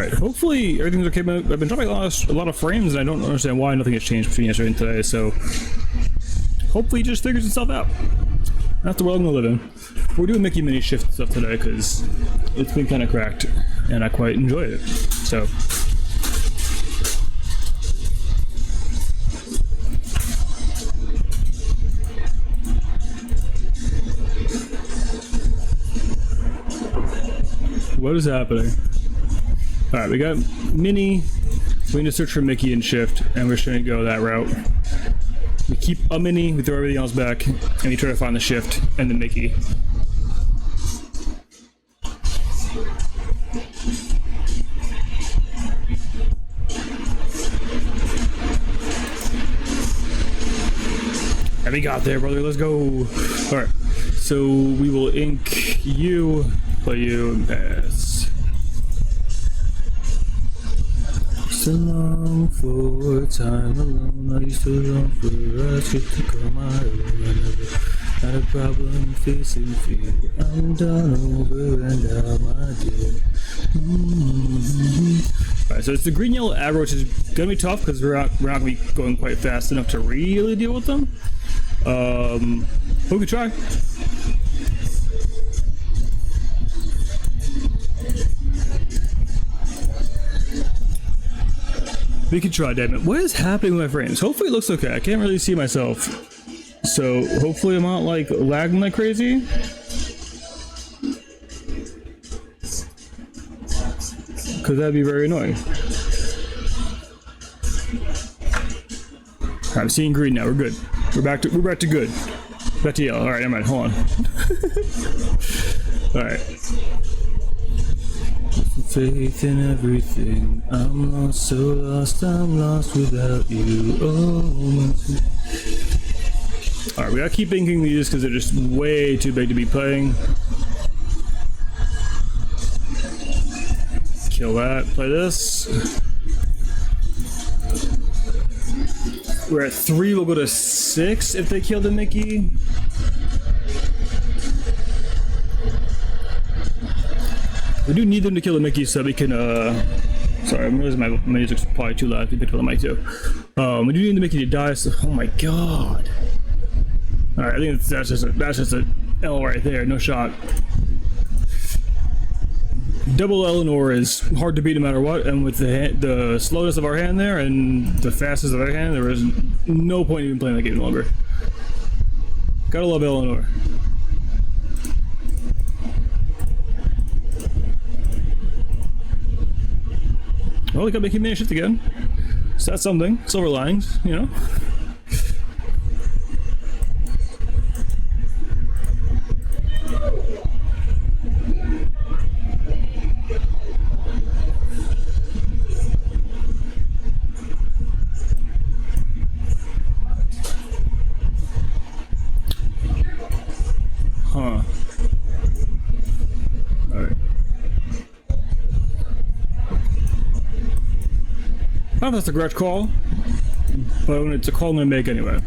Alright, hopefully everything's okay. I've been dropping a lot of frames, and I don't understand why nothing has changed between yesterday and today, so hopefully it just figures itself out. That's the world I'm gonna live in. We're doing Mickey Mini shift stuff today, because it's been kind of cracked, and I quite enjoy it, so. What is happening? Alright, we got Mini. We need to search for Mickey and Shift, and we're just gonna go that route. We keep a Mini, we throw everything else back, and we try to find the Shift and the Mickey. And we got there, brother, let's go! Alright, so we will ink you, play you, and pass. So long for time alone, I used to long for us to come my own. I never had a problem facing fear. I'm done over and out, my dear. Alright, so it's the green yellow aggro, which is gonna be tough because we're not gonna be going quite fast enough to really deal with them. We could try. We can try, damn it. What is happening with my frames? Hopefully it looks okay. I can't really see myself. So hopefully I'm not like lagging like crazy. Cause that'd be very annoying. I'm seeing green now, we're good. We're back to good. Back to yellow. Alright, never mind, hold on. Alright. Faith in everything. I'm lost, so lost, I'm lost without you. Oh, alright, we gotta keep inking these because they're just way too big to be playing. Kill that, play this. We're at 3, we'll go to 6 if they kill the Mickey. We do need them to kill the Mickey so we can, sorry, I'm realizing my music's probably too loud if you picked up the mic too. We do need the Mickey to die, so, oh my god. Alright, I think that's just a L right there, no shot. Double Eleanor is hard to beat no matter what, and with the slowness of our hand there and the fastness of our hand, there is no point even playing that game longer. Gotta love Eleanor. Well, we got Mickey Mini shift again. So that's something. Silver linings, you know? Huh. Alright. I don't know if that's a correct call, but it's a call I'm gonna make anyway.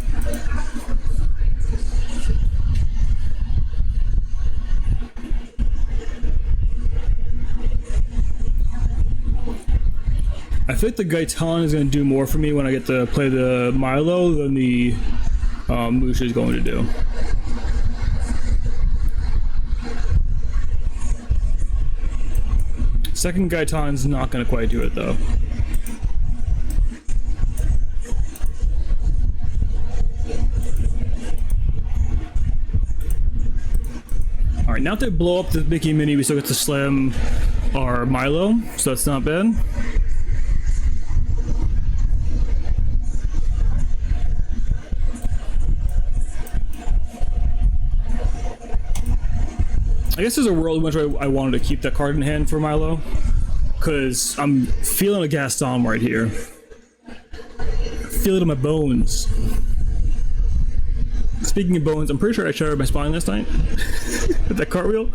I think the Gaetan is gonna do more for me when I get to play the Milo than the Musha is going to do. Second Gaetan's not gonna quite do it though. Alright, now that they blow up the Mickey Mini, we still get to slam our Milo, so that's not bad. I guess there's a world in which I wanted to keep that card in hand for Milo, because I'm feeling a Gaston right here. Feel it in my bones. Speaking of bones, I'm pretty sure I shattered my spine last night with that cartwheel.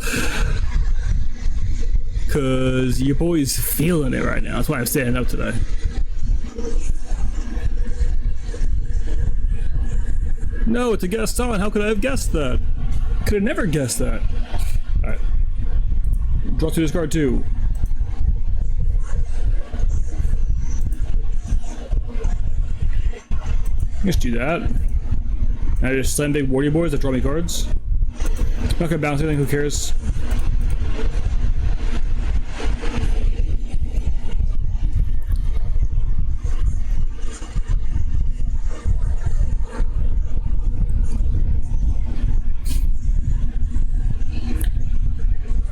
Cause your boy's feeling it right now. That's why I'm standing up today. No, it's a Gaston. How could I have guessed that? Could have never guessed that. Alright. Draw to discard 2. Just do that. I just slam big warrior boys that draw me cards. Not gonna bounce anything, who cares?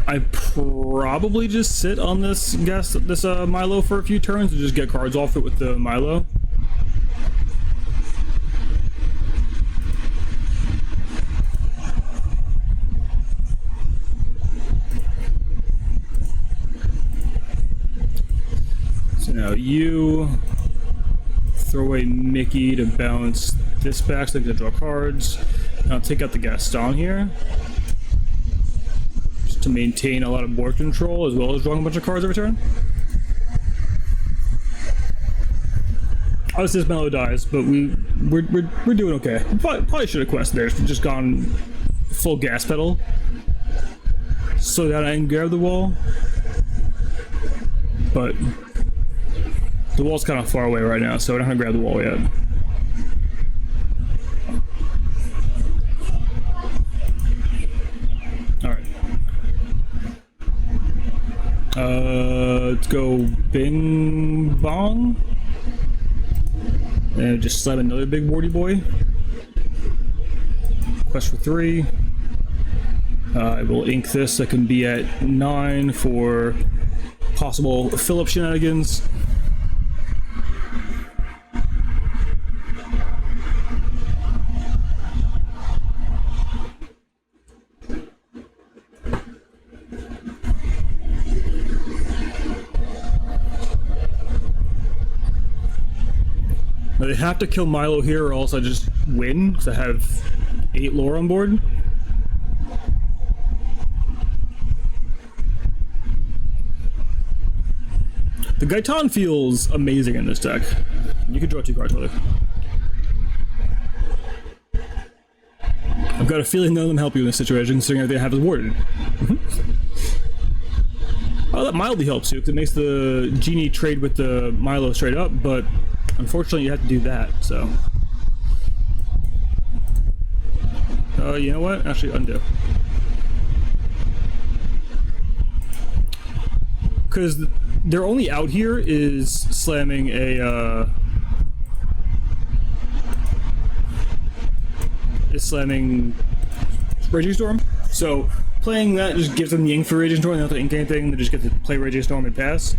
I probably just sit on this Milo for a few turns and just get cards off it with the Milo. So now you throw away Mickey to bounce this back so I can draw cards. And I'll take out the Gaston here, to maintain a lot of board control as well as drawing a bunch of cards every turn. Obviously this Mellow dies, but we're doing okay. Probably should have quested there, just gone full gas pedal. Slow down and grab the wall. But the wall's kind of far away right now, so I don't have to grab the wall yet. Let's go Bing Bong. And just slam another big boardy boy. Quest for 3. I will ink this. I can be at 9 for possible Philip shenanigans. They have to kill Milo here or else I just win, because I have 8 lore on board. The Gaitan feels amazing in this deck. You can draw 2 cards with it. I've got a feeling none of them help you in this situation, considering everything I have is warded. Oh, that mildly helps you, because it makes the Genie trade with the Milo straight up, but unfortunately, you have to do that, so. You know what? Actually, undo. Because their only out here is slamming a, Raging Storm. So, playing that just gives them the ink for Raging Storm, they don't have to ink anything, they just get to play Raging Storm and pass.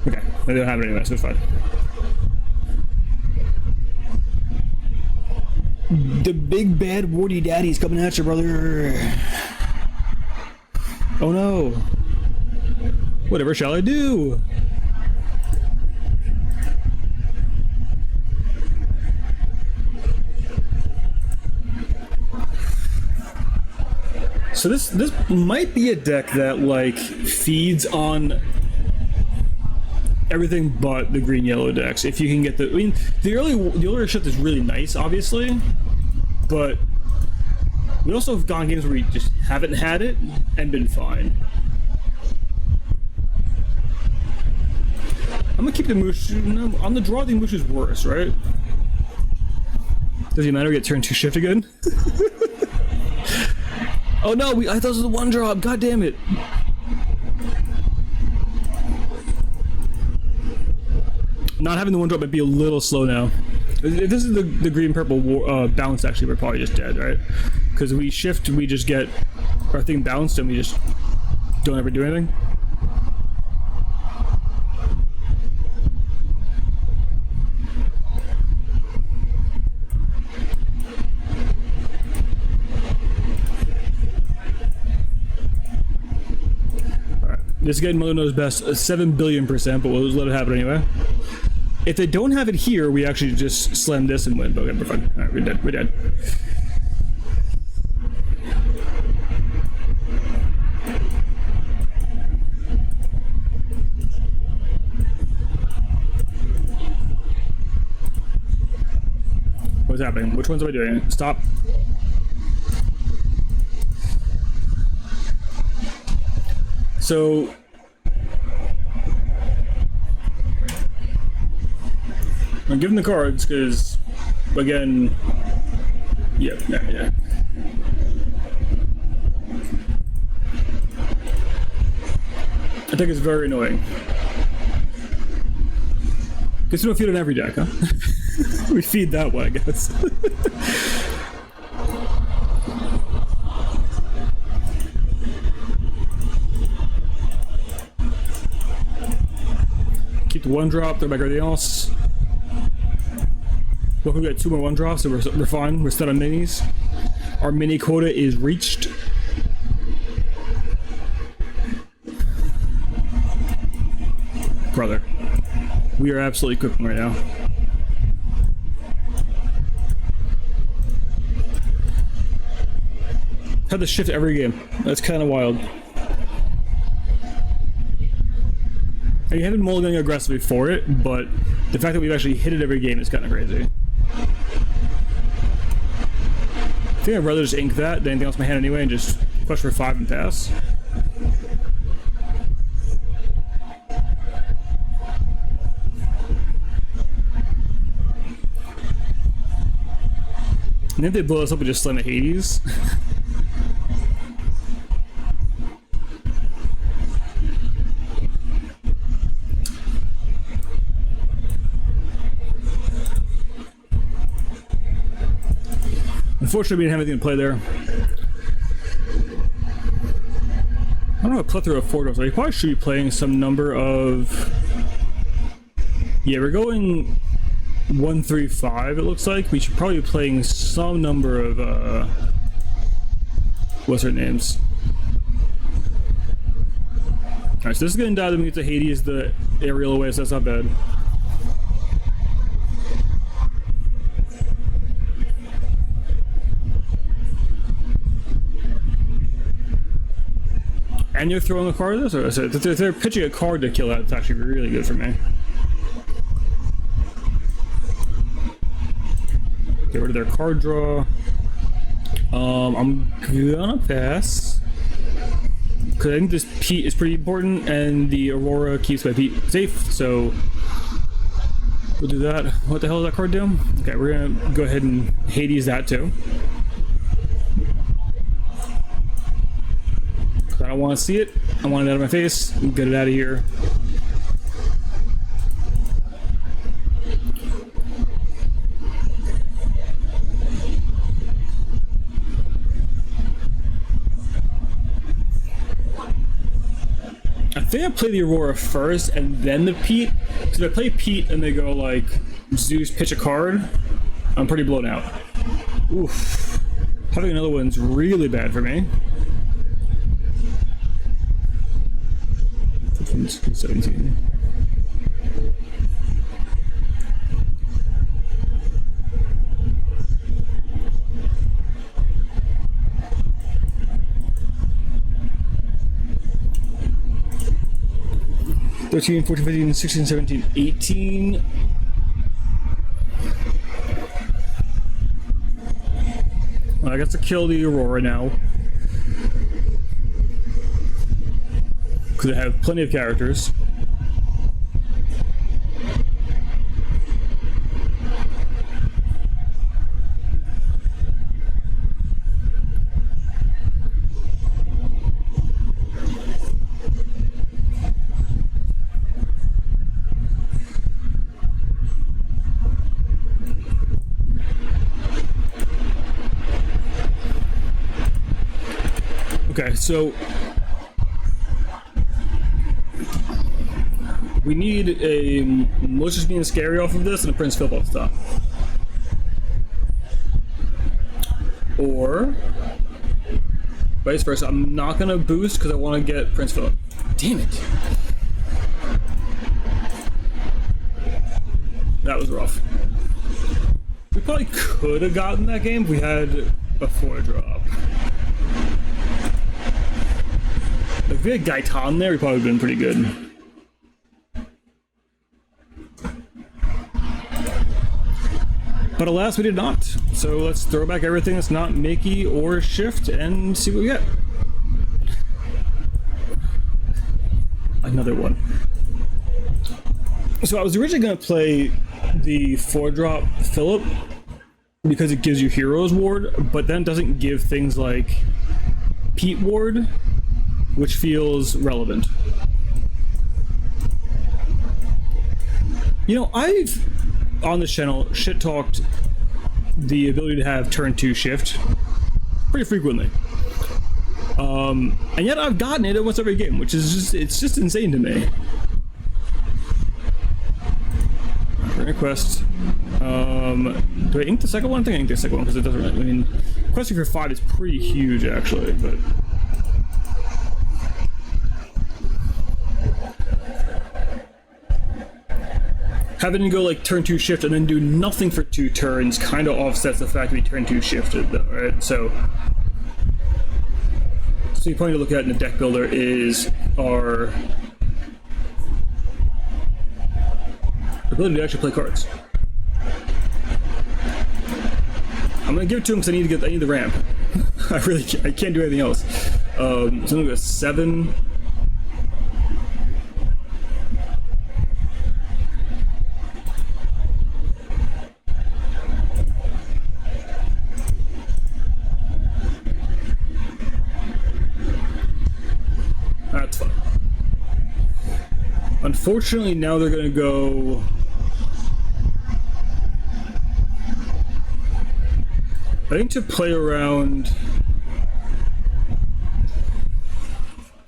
Okay, they don't have it anyway, so it's fine. The big bad warty daddy's coming at you, brother. Oh no. Whatever shall I do? So this might be a deck that like feeds on everything but the green-yellow decks. If you can get the, I mean, the earlier shift is really nice, obviously, but we also have gone games where we just haven't had it and been fine. I'm gonna keep the Moosh. No, on the draw, the Moosh is worse, right? Does it matter? We get turn 2 shift again. Oh no! I thought it was a 1-drop. God damn it! Not having the 1-drop might be a little slow now. If this is the green-purple bounce, actually, we're probably just dead, right? Because we shift, we just get our thing bounced, and we just don't ever do anything. Alright, this guy Mother knows best, 7 billion%, but we'll just let it happen anyway. If they don't have it here, we actually just slam this and win. Okay, we're fine. Alright, we're dead. We're dead. What's happening? Which ones am I doing? Stop. So I'm giving the cards because Again, yeah. I think it's very annoying. Guess we don't feed on every deck, huh? We feed that one, I guess. Keep the 1-drop, throw back everything else. Look, we got 2 more 1-drops, so we're fine. We're set on minis. Our mini quota is reached. Brother, we are absolutely cooking right now. Had to shift every game. That's kind of wild. And you haven't mulliganing aggressively for it, but the fact that we've actually hit it every game is kind of crazy. I think I'd rather just ink that than anything else in my hand anyway and just push for 5 and pass. And if they blow us up, we just slam a Hades. Unfortunately, we didn't have anything to play there. I don't know, a plethora of 4-drops. I probably should be playing some number of... Yeah, we're going 1-3-5, it looks like. We should probably be playing some number of, what's her names? Alright, so this is gonna die, then we get to Hades, the aerial away, so that's not bad. And you're throwing a card at this? Or if they're pitching a card to kill that, it's actually really good for me. Get rid of their card draw. I'm gonna pass. Because I think this Pete is pretty important, and the Aurora keeps my Pete safe, so we'll do that. What the hell does that card do? Okay, we're gonna go ahead and Hades that too. I don't want to see it. I want it out of my face. Get it out of here. I think I play the Aurora first and then the Pete. Because if I play Pete and they go like Zeus pitch a card, I'm pretty blown out. Oof. Having another one's really bad for me. 17. "13, 14, 15, 16, 17, 18. I got to kill the Aurora now. Because I have plenty of characters. Okay, so we need a Malicious Being Scary off of this and a Prince Philip off the top. Or vice versa. I'm not gonna boost because I want to get Prince Philip. Damn it. That was rough. We probably could have gotten that game if we had a 4-drop. Like, if we had Gaetan there, we probably would have been pretty good. But alas, we did not. So let's throw back everything that's not Mickey or Shift and see what we get. Another one. So I was originally going to play the 4-drop Philip, because it gives you Heroes Ward, but then doesn't give things like Pete Ward, which feels relevant. You know, I've, on this channel, shit-talked the ability to have turn 2 shift pretty frequently. And yet I've gotten it almost every game, which is just, it's just insane to me. Quest. Do I ink the second one? I think I ink the second one because it doesn't really, I mean, quest for 5 is pretty huge actually, but. Having to go like turn 2 shift and then do nothing for 2 turns kind of offsets the fact that we turn 2 shifted though, right? So you're probably to look at in the deck builder is our ability to actually play cards. I'm gonna give it to him because I need the ramp. I can't do anything else. So I'm gonna go 7. That's fine. Unfortunately, now they're gonna go. I think to play around.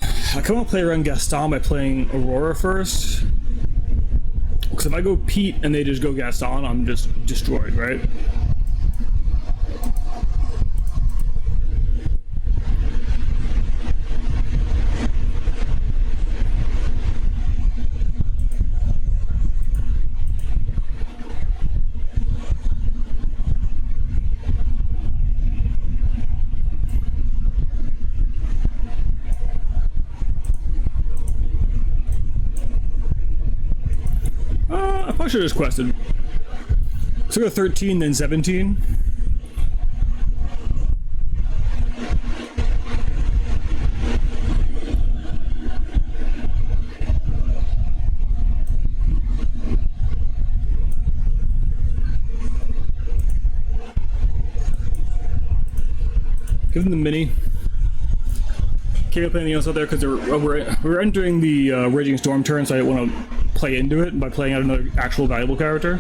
I kind of want to play around Gaston by playing Aurora first. Because if I go Pete and they just go Gaston, I'm just destroyed, right? I should have just quested. So go 13, then 17. Give them the mini. Can't play anything else out there because we're entering the Raging Storm turn, so I want to play into it by playing out another actual valuable character.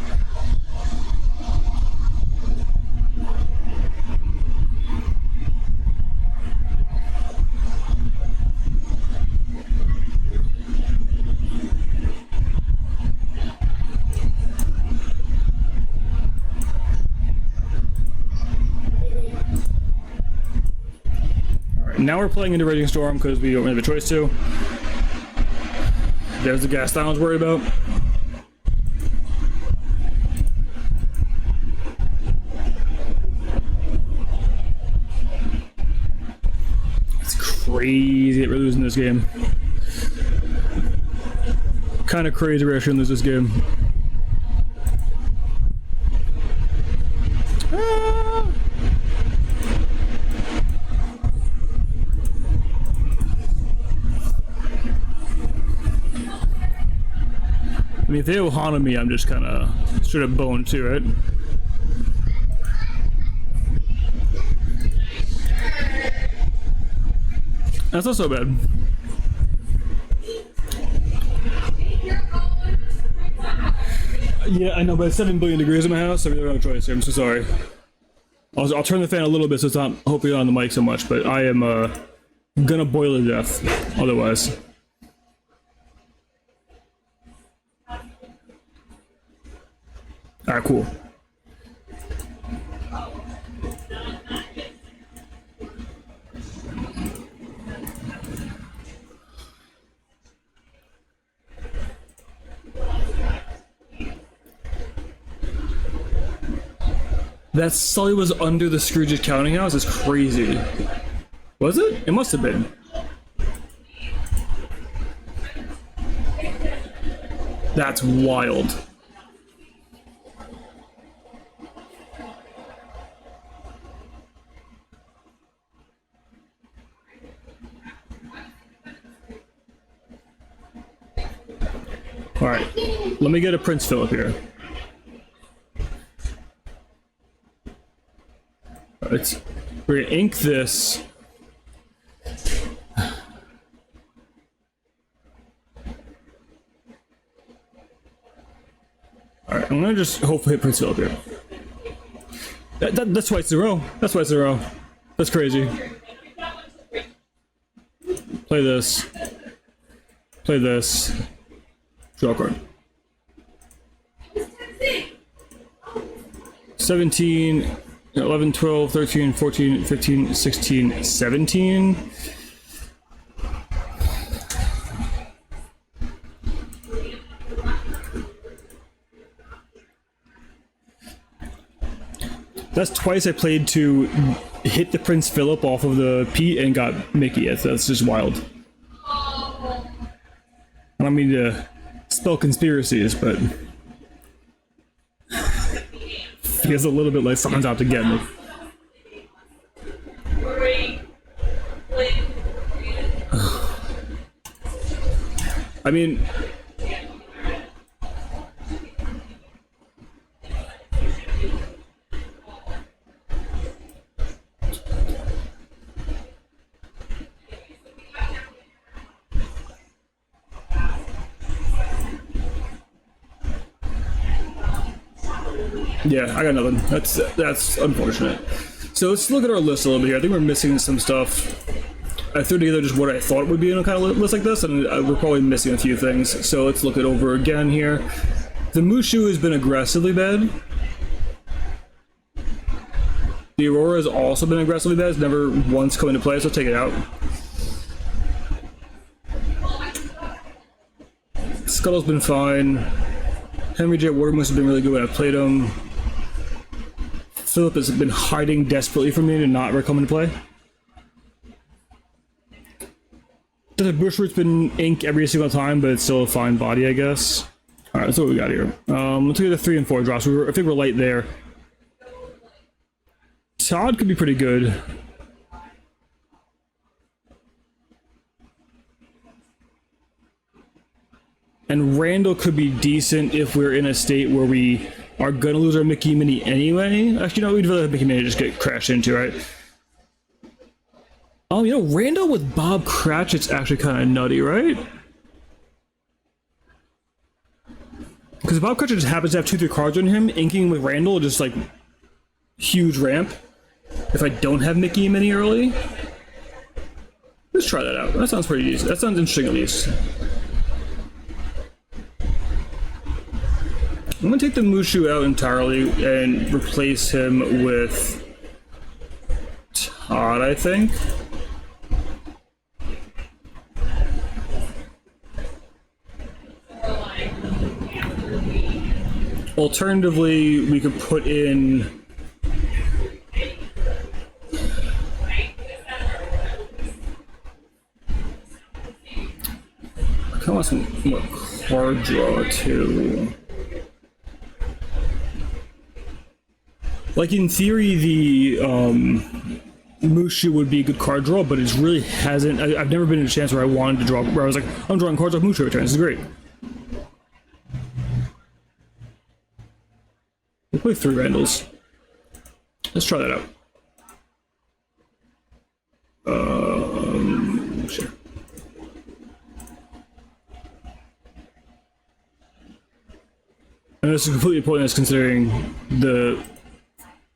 Alright, now we're playing into Raging Storm because we don't really have a choice to. There's the gas that I was worried about. It's crazy that we're losing this game. Kind of crazy we're actually gonna lose this game. I mean, if they Ohana me, I'm just kind of straight up boned too, right? That's not so bad. Yeah, I know, but it's 7 billion degrees in my house, so I really don't have a choice here. I'm so sorry. I'll turn the fan a little bit so it's not hopefully on the mic so much, but I am gonna boil to death otherwise. Alright, cool. That Sully was under the Scrooge's counting house is crazy. Was it? It must have been. That's wild. Alright, let me get a Prince Philip here. Alright, we're gonna ink this. Alright, I'm gonna just hopefully hit Prince Philip here. That's twice in a row. That's twice in a row. That's crazy. Play this. Play this. Draw a card. 17, 11, 12, 13, 14, 15, 16, 17. That's twice I played to hit the Prince Philip off of the Pete and got Mickey. That's just wild. I don't mean to spell conspiracies, but feels a little bit like someone's out to get me. I mean, yeah, I got nothing. That's unfortunate. So let's look at our list a little bit here. I think we're missing some stuff. I threw together just what I thought would be in a kind of list like this, and we're probably missing a few things. So let's look it over again here. The Mushu has been aggressively bad. The Aurora has also been aggressively bad. It's never once come into play, so take it out. Scuttle's been fine. Henry J. Watermoose has been really good when I've played him. Philip has been hiding desperately from me to not ever come into play. The Bushroot's been ink every single time, but it's still a fine body, I guess. Alright, that's what we got here. Let's look at the 3 and 4 drops. I think we're light there. Todd could be pretty good. And Randall could be decent if we're in a state where we are gonna lose our Mickey Mini anyway. Actually, no, we'd rather have Mickey Mini just get crashed into, right? You know, Randall with Bob Cratchit's actually kind of nutty, right? Because Bob Cratchit just happens to have 2-3 cards on him, inking with Randall, just like huge ramp. If I don't have Mickey Mini early, let's try that out. That sounds pretty easy. That sounds interesting at least. I'm gonna take the Mushu out entirely and replace him with Todd, I think. Alternatively, we could put in I kind of want some more card draw too. Like in theory, the Mushu would be a good card draw, but it really hasn't. I've never been in a chance where I wanted to draw, where I was like, I'm drawing cards off Mushu every turn. This is great. We'll play 3 Randalls. Let's try that out. Sure. And this is completely pointless considering the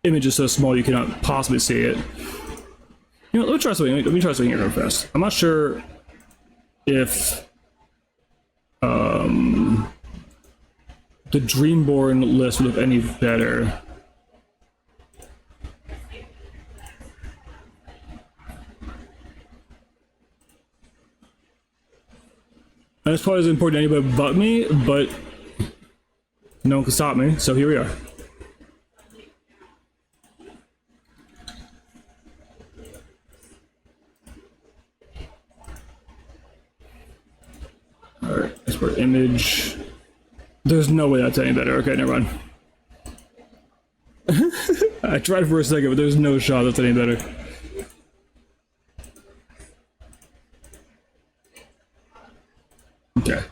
image is so small you cannot possibly see it. You know, let me try something. Let me try something here real fast. I'm not sure if the Dreamborn list would look any better. And this probably isn't important to anybody but me, but no one can stop me, so here we are. Alright, export image. There's no way that's any better. Okay, never mind. I tried for a second, but there's no shot that's any better. Okay.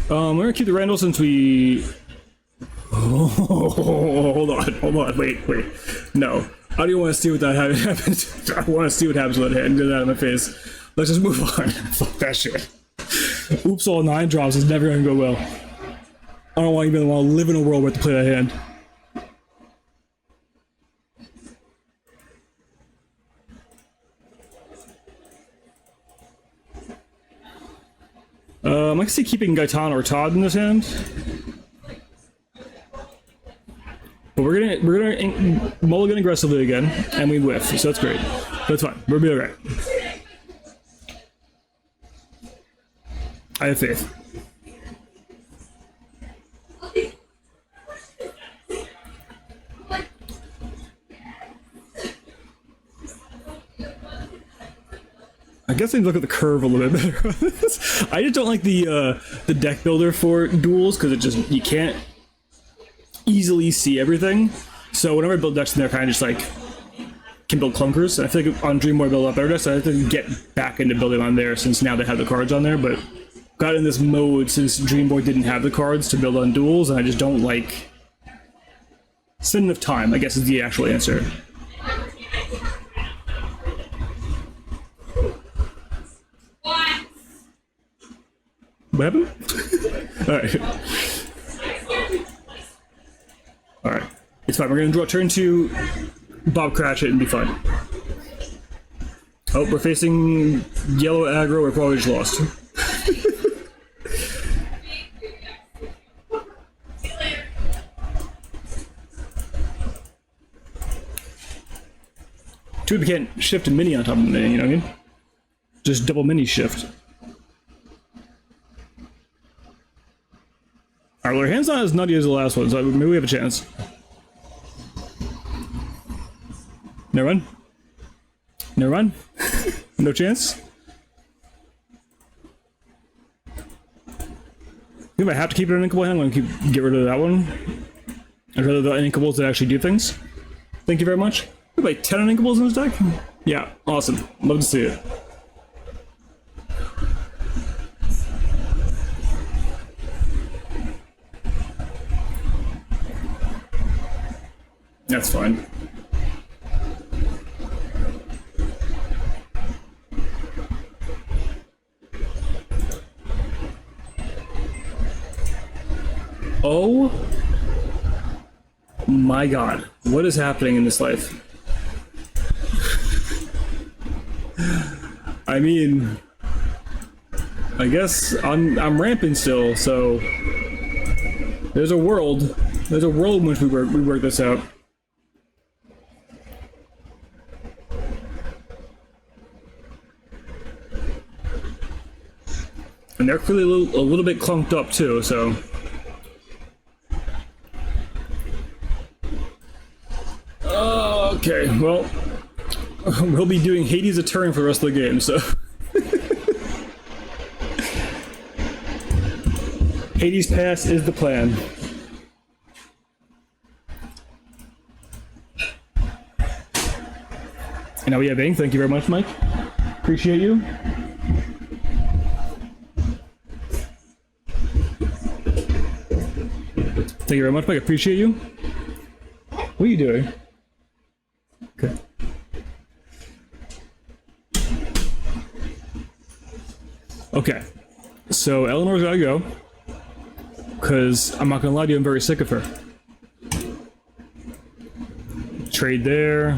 We're gonna keep the Randall since we... Oh, hold on, wait. No. I don't even want to see what that happens. I want to see what happens with that hand. Get that out of my face. Let's just move on. Fuck that shit. Oops, all 9 drops is never gonna go well. I don't even want to live in a world where I have to play that hand. I can see keeping Gaetan or Todd in this hand. But we're gonna mulligan aggressively again, and we whiff, so that's great. That's fine. We'll be alright. I have faith. I guess I need to look at the curve a little bit better on this. I just don't like the deck builder for duels because it just you can't easily see everything. So whenever I build decks in there, I kind of just like can build clunkers. And I feel like on Dream Board I build up better decks, so I have to get back into building on there since now they have the cards on there. But got in this mode since Dream Board didn't have the cards to build on duels, and I just don't like spend enough time, I guess is the actual answer. What happened? Alright. Alright. It's fine. We're going to draw turn 2, Bob Cratchit, and be fine. Oh, we're facing yellow aggro. We're probably just lost. Too bad we can't shift a mini on top of the mini, you know what I mean? Just double mini shift. Alright, well, our hand's not as nutty as the last one, so maybe we have a chance. No run? No run? No chance? If I have to keep it an inkable hand, I'm going to get rid of that one. I'd rather the inkables that actually do things. Thank you very much. We have like 10 inkables in this deck? Yeah, awesome. Love to see it. That's fine. Oh my god, what is happening in this life? I mean, I guess I'm ramping still, so there's a world in which we work this out. And they're clearly a little bit clunked up too, so. Okay, well, we'll be doing Hades a turn for the rest of the game, so. Hades pass is the plan. And now we have Ing. Thank you very much, Mike. Appreciate you. Thank you very much, Mike. Appreciate you. What are you doing? Okay. Okay. So Eleanor's gotta go. Because I'm not gonna lie to you, I'm very sick of her. Trade there.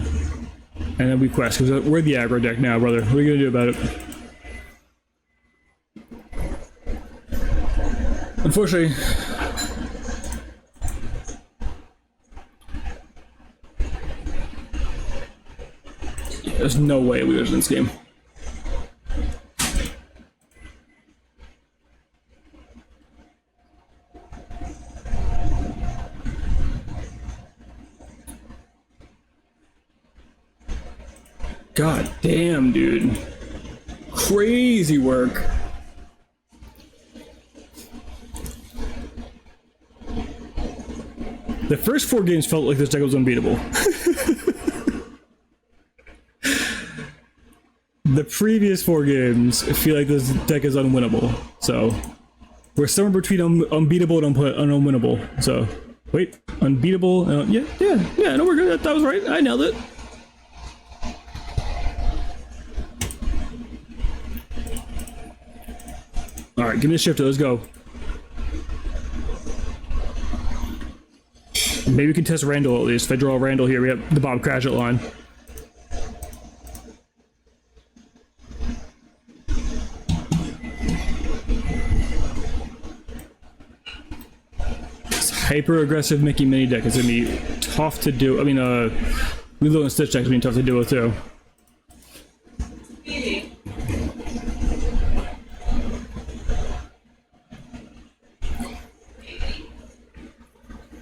And then we quest, because we're the aggro deck now, brother. What are you gonna do about it? Unfortunately, there's no way we lose this game. God damn, dude. Crazy work. The first 4 games felt like this deck was unbeatable. The previous 4 games feel like this deck is unwinnable, so We're somewhere between unbeatable and unwinnable. So, wait, unbeatable. Yeah. No, we're good. That was right. I nailed it. All right, give me the shifter. Let's go. Maybe we can test Randall at least. If I draw a Randall here, we have the Bob Cratchit line. Hyper aggressive Mickey mini deck is gonna be tough to do. I mean, Lilo and Stitch deck is gonna be tough to deal with too.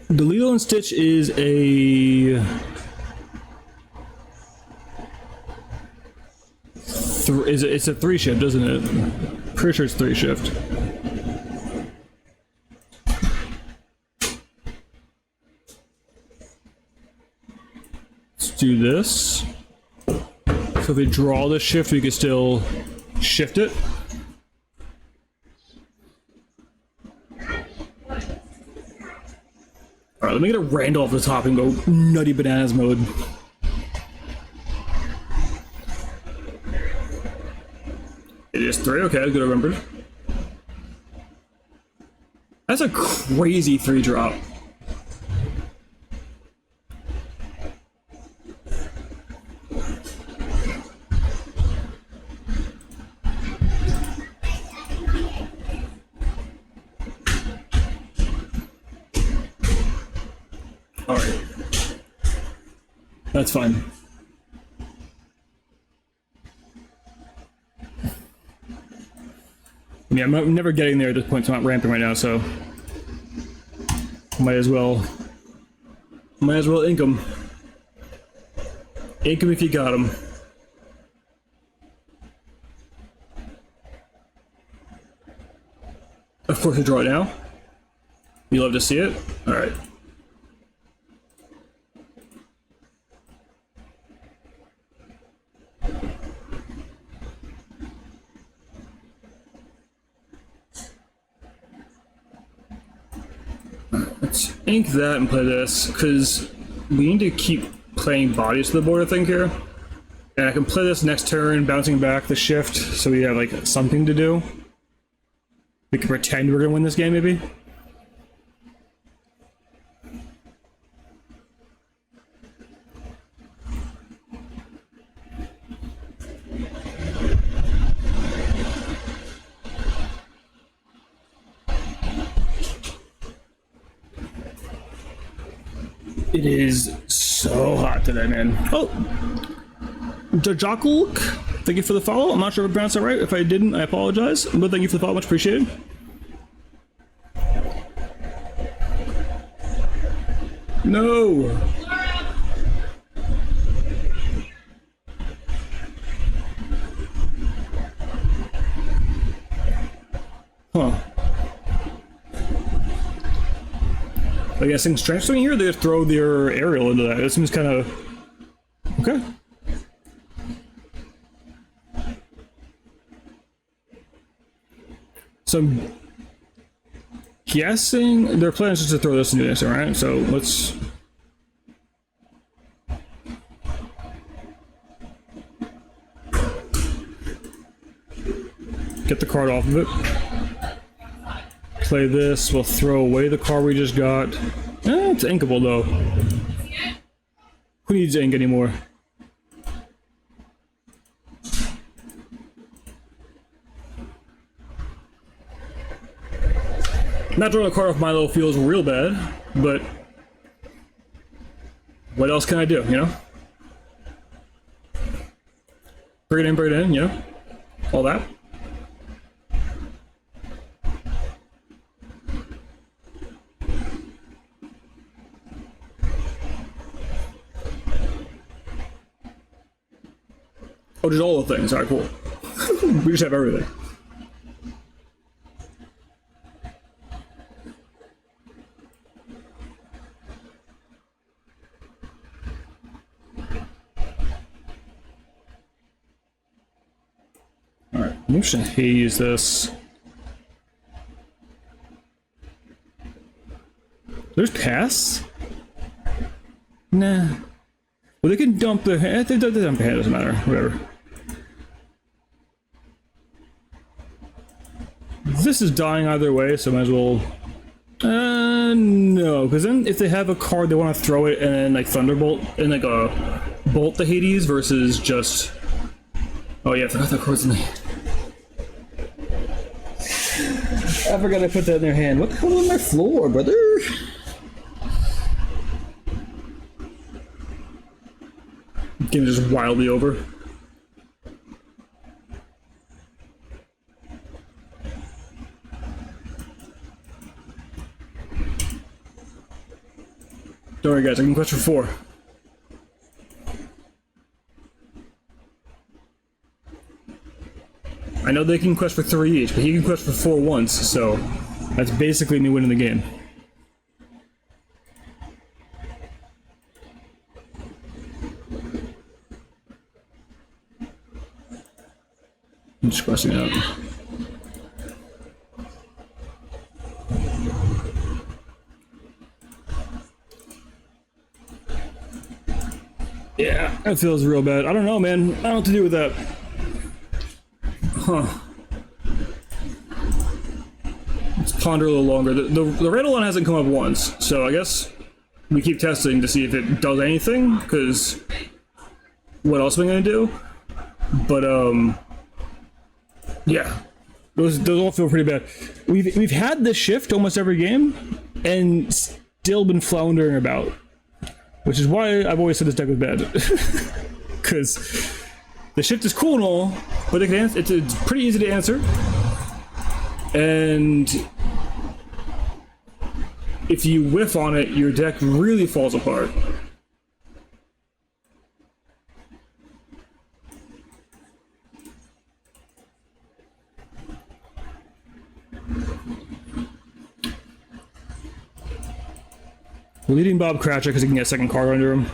The Lilo and Stitch is a it's a 3-shift, isn't it? Pretty sure it's 3-shift. Let's do this. So if we draw the shift, we can still shift it. Alright, let me get a Randall off the top and go nutty bananas mode. It is 3, okay, good, I remembered. That's a crazy 3-drop. Alright. That's fine. Yeah, I'm never getting there at this point, so I'm not ramping right now, so might as well ink him. Ink him if you got him. Of course, I draw it now. You love to see it. All right. Let's ink that and play this, because we need to keep playing bodies to the board, I think, here. And I can play this next turn, bouncing back the shift, so we have, like, something to do. We can pretend we're gonna win this game, maybe? It is so hot today, man. Oh! Jajakulk, thank you for the follow. I'm not sure if I pronounced that right. If I didn't, I apologize. But thank you for the follow, much appreciated. No! Huh. I guess in strength swing here, they just throw their aerial into that. It seems kind of... Okay. So I'm guessing their plan is just to throw this into this, alright? So let's... get the card off of it. Play this, we'll throw away the card we just got. It's inkable though. Who needs ink anymore? Not drawing a card off Milo feels real bad, but what else can I do, you know? Bring it in, you know? All that. Oh, just all the things. Alright, cool. We just have everything. Alright, I'm just gonna haze this. just pass? Nah. Well, they can dump their hand. They dump their hand, doesn't matter. Whatever. This is dying either way, so might as well. No, because then if they have a card, they want to throw it and then like Thunderbolt and like a Bolt the Hades versus just. Oh yeah, I forgot that card's in there. I forgot I put that in their hand. What the hell is on my floor, brother? Game is just wildly over. Don't worry, guys. I can quest for 4. I know they can quest for 3 each, but he can quest for 4 once, so that's basically me winning the game. I'm just questing out. Yeah, that feels real bad. I don't know, man. I don't know what to do with that. Huh. Let's ponder a little longer. The Riddle one hasn't come up once, so I guess we keep testing to see if it does anything, because what else am I gonna do? But, yeah. Those all feel pretty bad. We've had this shift almost every game, and still been floundering about. Which is why I've always said this deck was bad. Because the shift is cool and all, but it's pretty easy to answer. And if you whiff on it, your deck really falls apart. We're leading Bob Cratchit because he can get a second card under him.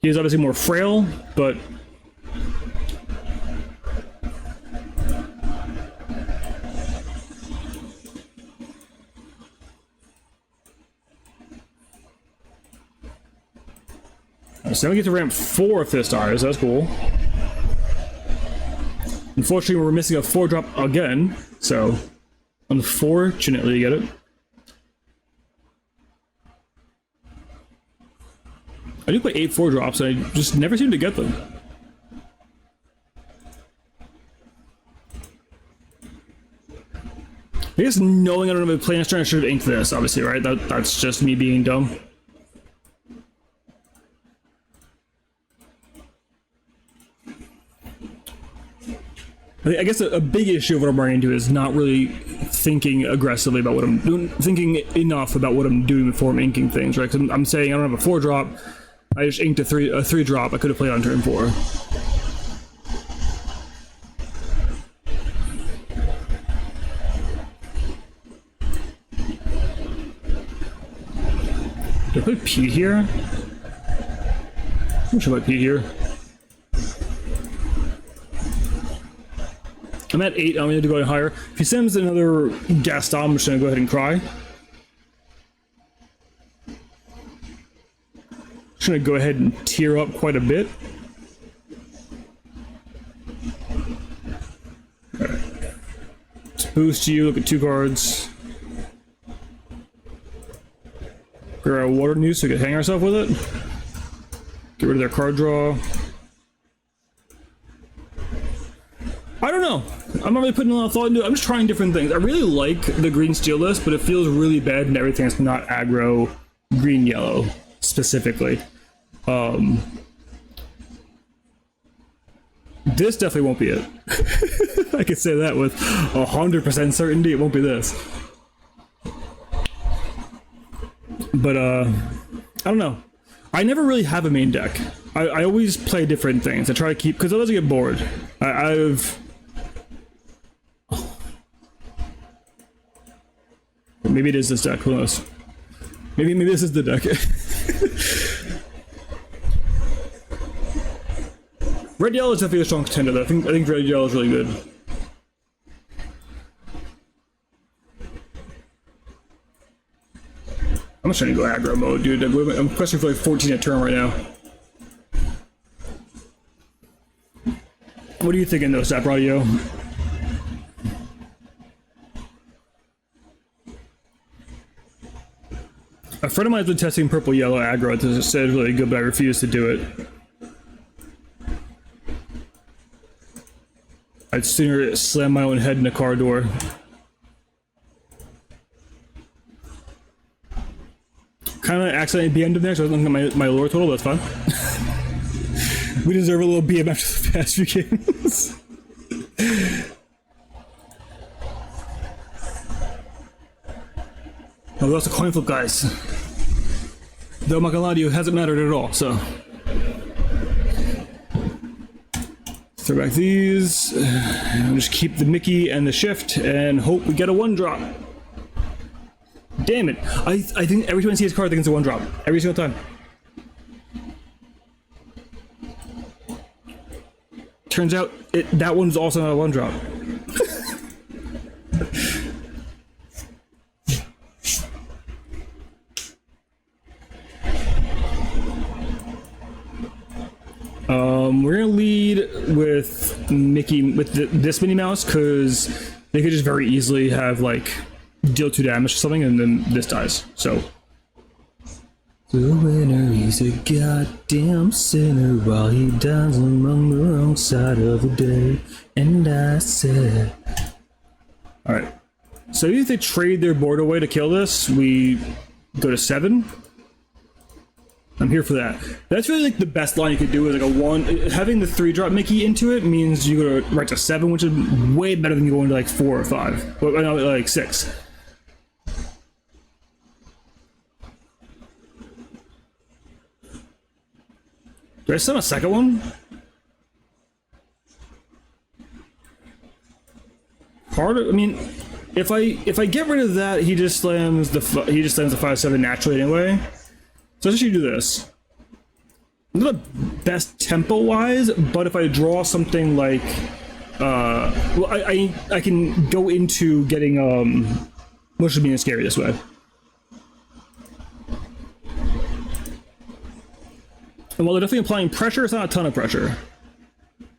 He is obviously more frail, but so now we get to ramp 4 if this dies. That's cool. Unfortunately, we're missing a 4-drop again, so unfortunately, you get it. I do play 8 4-drops, and I just never seem to get them. I guess knowing I don't have a plan turn, I should have inked this, obviously, right? That's just me being dumb. I guess a big issue of what I'm running into is not really thinking aggressively about what I'm doing, thinking enough about what I'm doing before I'm inking things, right? Because I'm saying I don't have a 4-drop. I just inked a 3-drop. I could have played on turn 4. Did I play Pete here? I should play Pete here. I'm at 8. I need to go higher. If he sends another Gaston, I'm just gonna go ahead and cry. Just gonna go ahead and tear up quite a bit. Alright. Let's boost you, look at 2 cards. Grab our Water News so we can hang ourselves with it. Get rid of their card draw. I don't know. I'm not really putting a lot of thought into it. I'm just trying different things. I really like the green steel list, but it feels really bad in everything that's not aggro green-yellow specifically. This definitely won't be it. I can say that with 100% certainty. It won't be this. But I don't know. I never really have a main deck. I always play different things. I try to keep, because otherwise I get bored. Maybe it is this deck. Who knows? Maybe this is the deck. Red yellow is definitely a strong contender though. I think red yellow is really good. just trying to go aggro mode, dude. I'm questing for like 14 a turn right now. What are you thinking though, Sap Radio? A friend of mine has been testing purple-yellow aggro. It said it's really good, but I refuse to do it. I'd sooner slam my own head in a car door. Kind of accidentally BM'd there, so I was looking at my lore total, that's fine. We deserve a little BM after the past few games. Oh, we lost a coin flip, guys. Though I'm not gonna lie to you, it hasn't mattered at all, so. Throw back these. And just keep the Mickey and the shift and hope we get a 1-drop. Damn it. I think every time I see his card, I think it's a 1-drop. Every single time. Turns out that one's also not a 1-drop. We're gonna lead with Mickey with this Minnie Mouse because they could just very easily have like deal 2 damage to something and then this dies. So the winner, he's a goddamn sinner while he dies among the wrong side of the day. And I said, all right. So if they trade their board away to kill this, we go to 7. I'm here for that. That's really like the best line you could do is like a 1. Having the 3-drop Mickey into it means you go to right to 7, which is way better than going to like 4 or 5. Well, no, like 6. Do I send a second one? Part of, I mean, if I get rid of that, he just slams the 5/7 naturally anyway. So let's actually do this. Not the best tempo-wise, but if I draw something like, well, I can go into getting Mush being scary this way. And while they're definitely applying pressure, it's not a ton of pressure.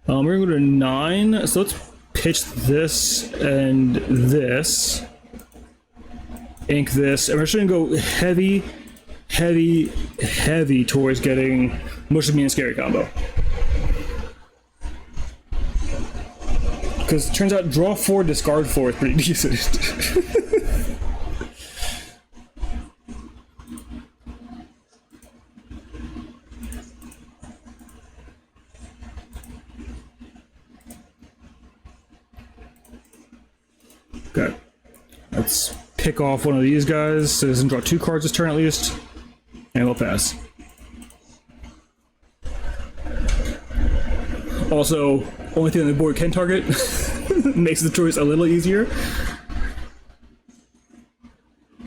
We're gonna go to 9, so let's pitch this and this. Ink this, and we're just gonna go heavy towards getting Mush and Scary combo. Because it turns out draw 4, discard 4 is pretty decent. Okay. Let's pick off one of these guys so it doesn't draw 2 cards this turn at least. And we'll pass. Also, only thing on the board can target makes the choice a little easier.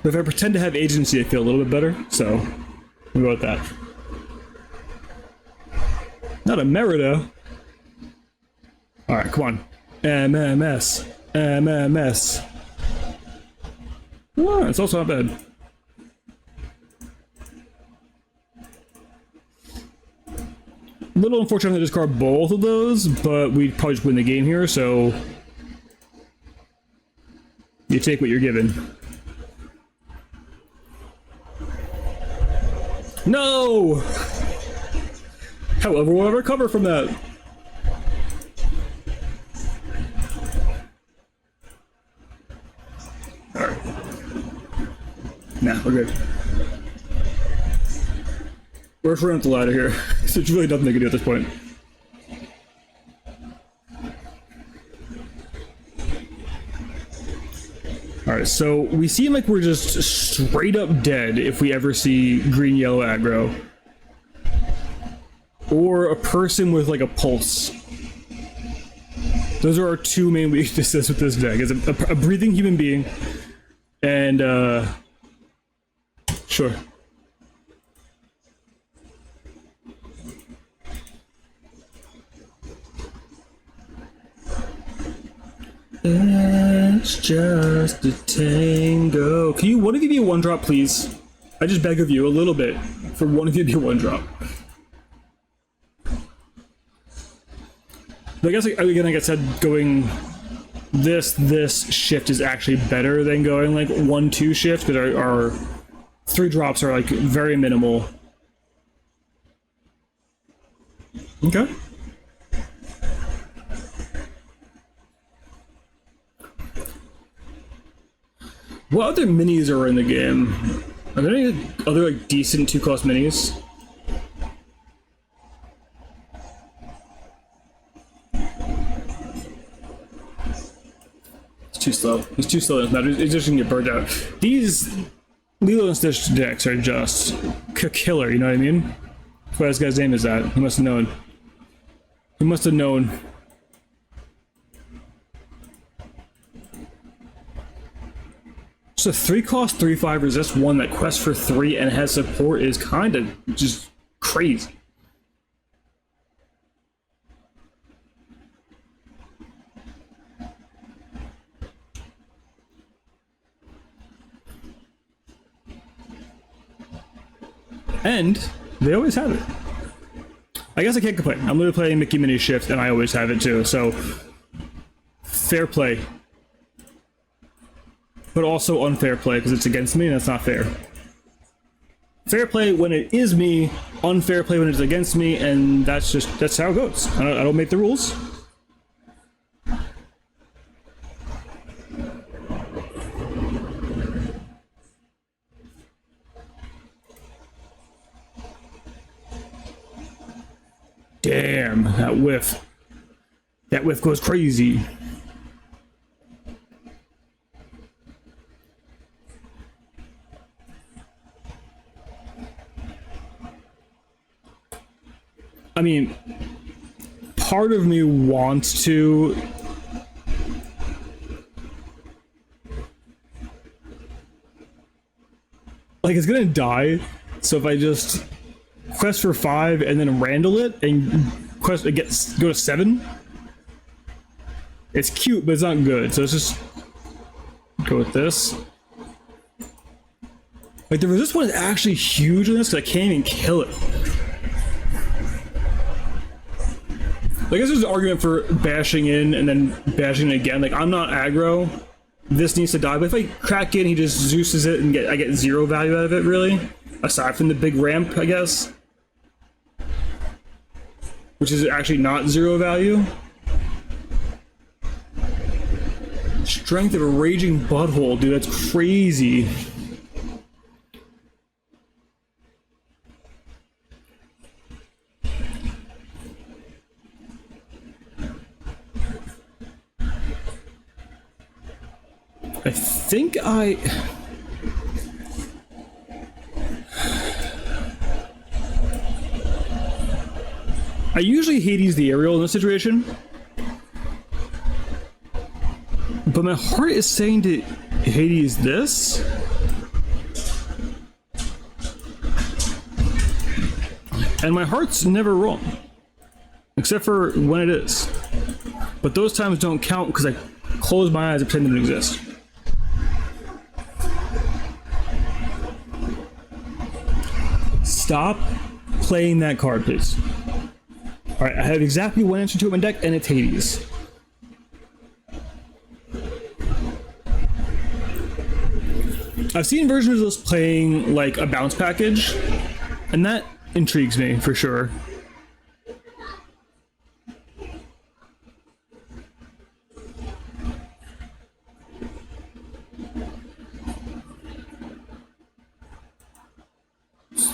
But if I pretend to have agency, I feel a little bit better, so we'll go with that. Not a Merida. Alright, come on. MMS. MMS. Oh, it's also not bad. A little unfortunate to discard both of those, but we probably just win the game here, so you take what you're given. No! However, we'll recover from that. Alright. Nah, we're good. We're running up the ladder here, so there's really nothing they can do at this point. Alright, so we seem like we're just straight up dead if we ever see green-yellow aggro. Or a person with like a pulse. Those are our 2 main weaknesses with this deck, is a breathing human being and sure. It's just a tango. Can you, one of you be a 1-drop, please? I just beg of you a little bit for one of you to be a one drop. But I guess, again, like I said, going this shift is actually better than going like 1-2 shift, because our 3 drops are like very minimal. Okay. What other minis are in the game? Are there any other like decent 2-cost minis? It's too slow. It's too slow. It's just gonna get burned out. These Lilo and Stitch decks are just killer. You know what I mean? What this guy's name is that? He must have known. He must have known. So 3-cost 3/5 resist one that quests for 3 and has support is kind of just crazy. And they always have it. I guess I can't complain. I'm literally playing Mickey Mini Shift and I always have it too, so fair play. But also unfair play because it's against me and that's not fair. Fair play when it is me, unfair play when it's against me, and that's how it goes. I don't make the rules. Damn, that whiff. That whiff goes crazy. I mean, part of me wants to like, it's gonna die, so if I just quest for 5 and then Randall it and go to 7, it's cute but it's not good, so let's just go with this. Like, the resist one is actually huge in this because I can't even kill it. I guess there's an argument for bashing in and then bashing it again. Like, I'm not aggro. This needs to die, but if I crack in, he just Zeus's it and I get 0 value out of it, really. Aside from the big ramp, I guess. Which is actually not 0 value. Strength of a Raging Butthole, dude, that's crazy. I think I usually Hades the aerial in this situation, but my heart is saying to Hades this. And my heart's never wrong, except for when it is. But those times don't count because I close my eyes and pretend they don't exist. Stop playing that card, please. Alright, I have exactly one answer to it in my deck, and it's Hades. I've seen versions of this playing like a bounce package, and that intrigues me for sure.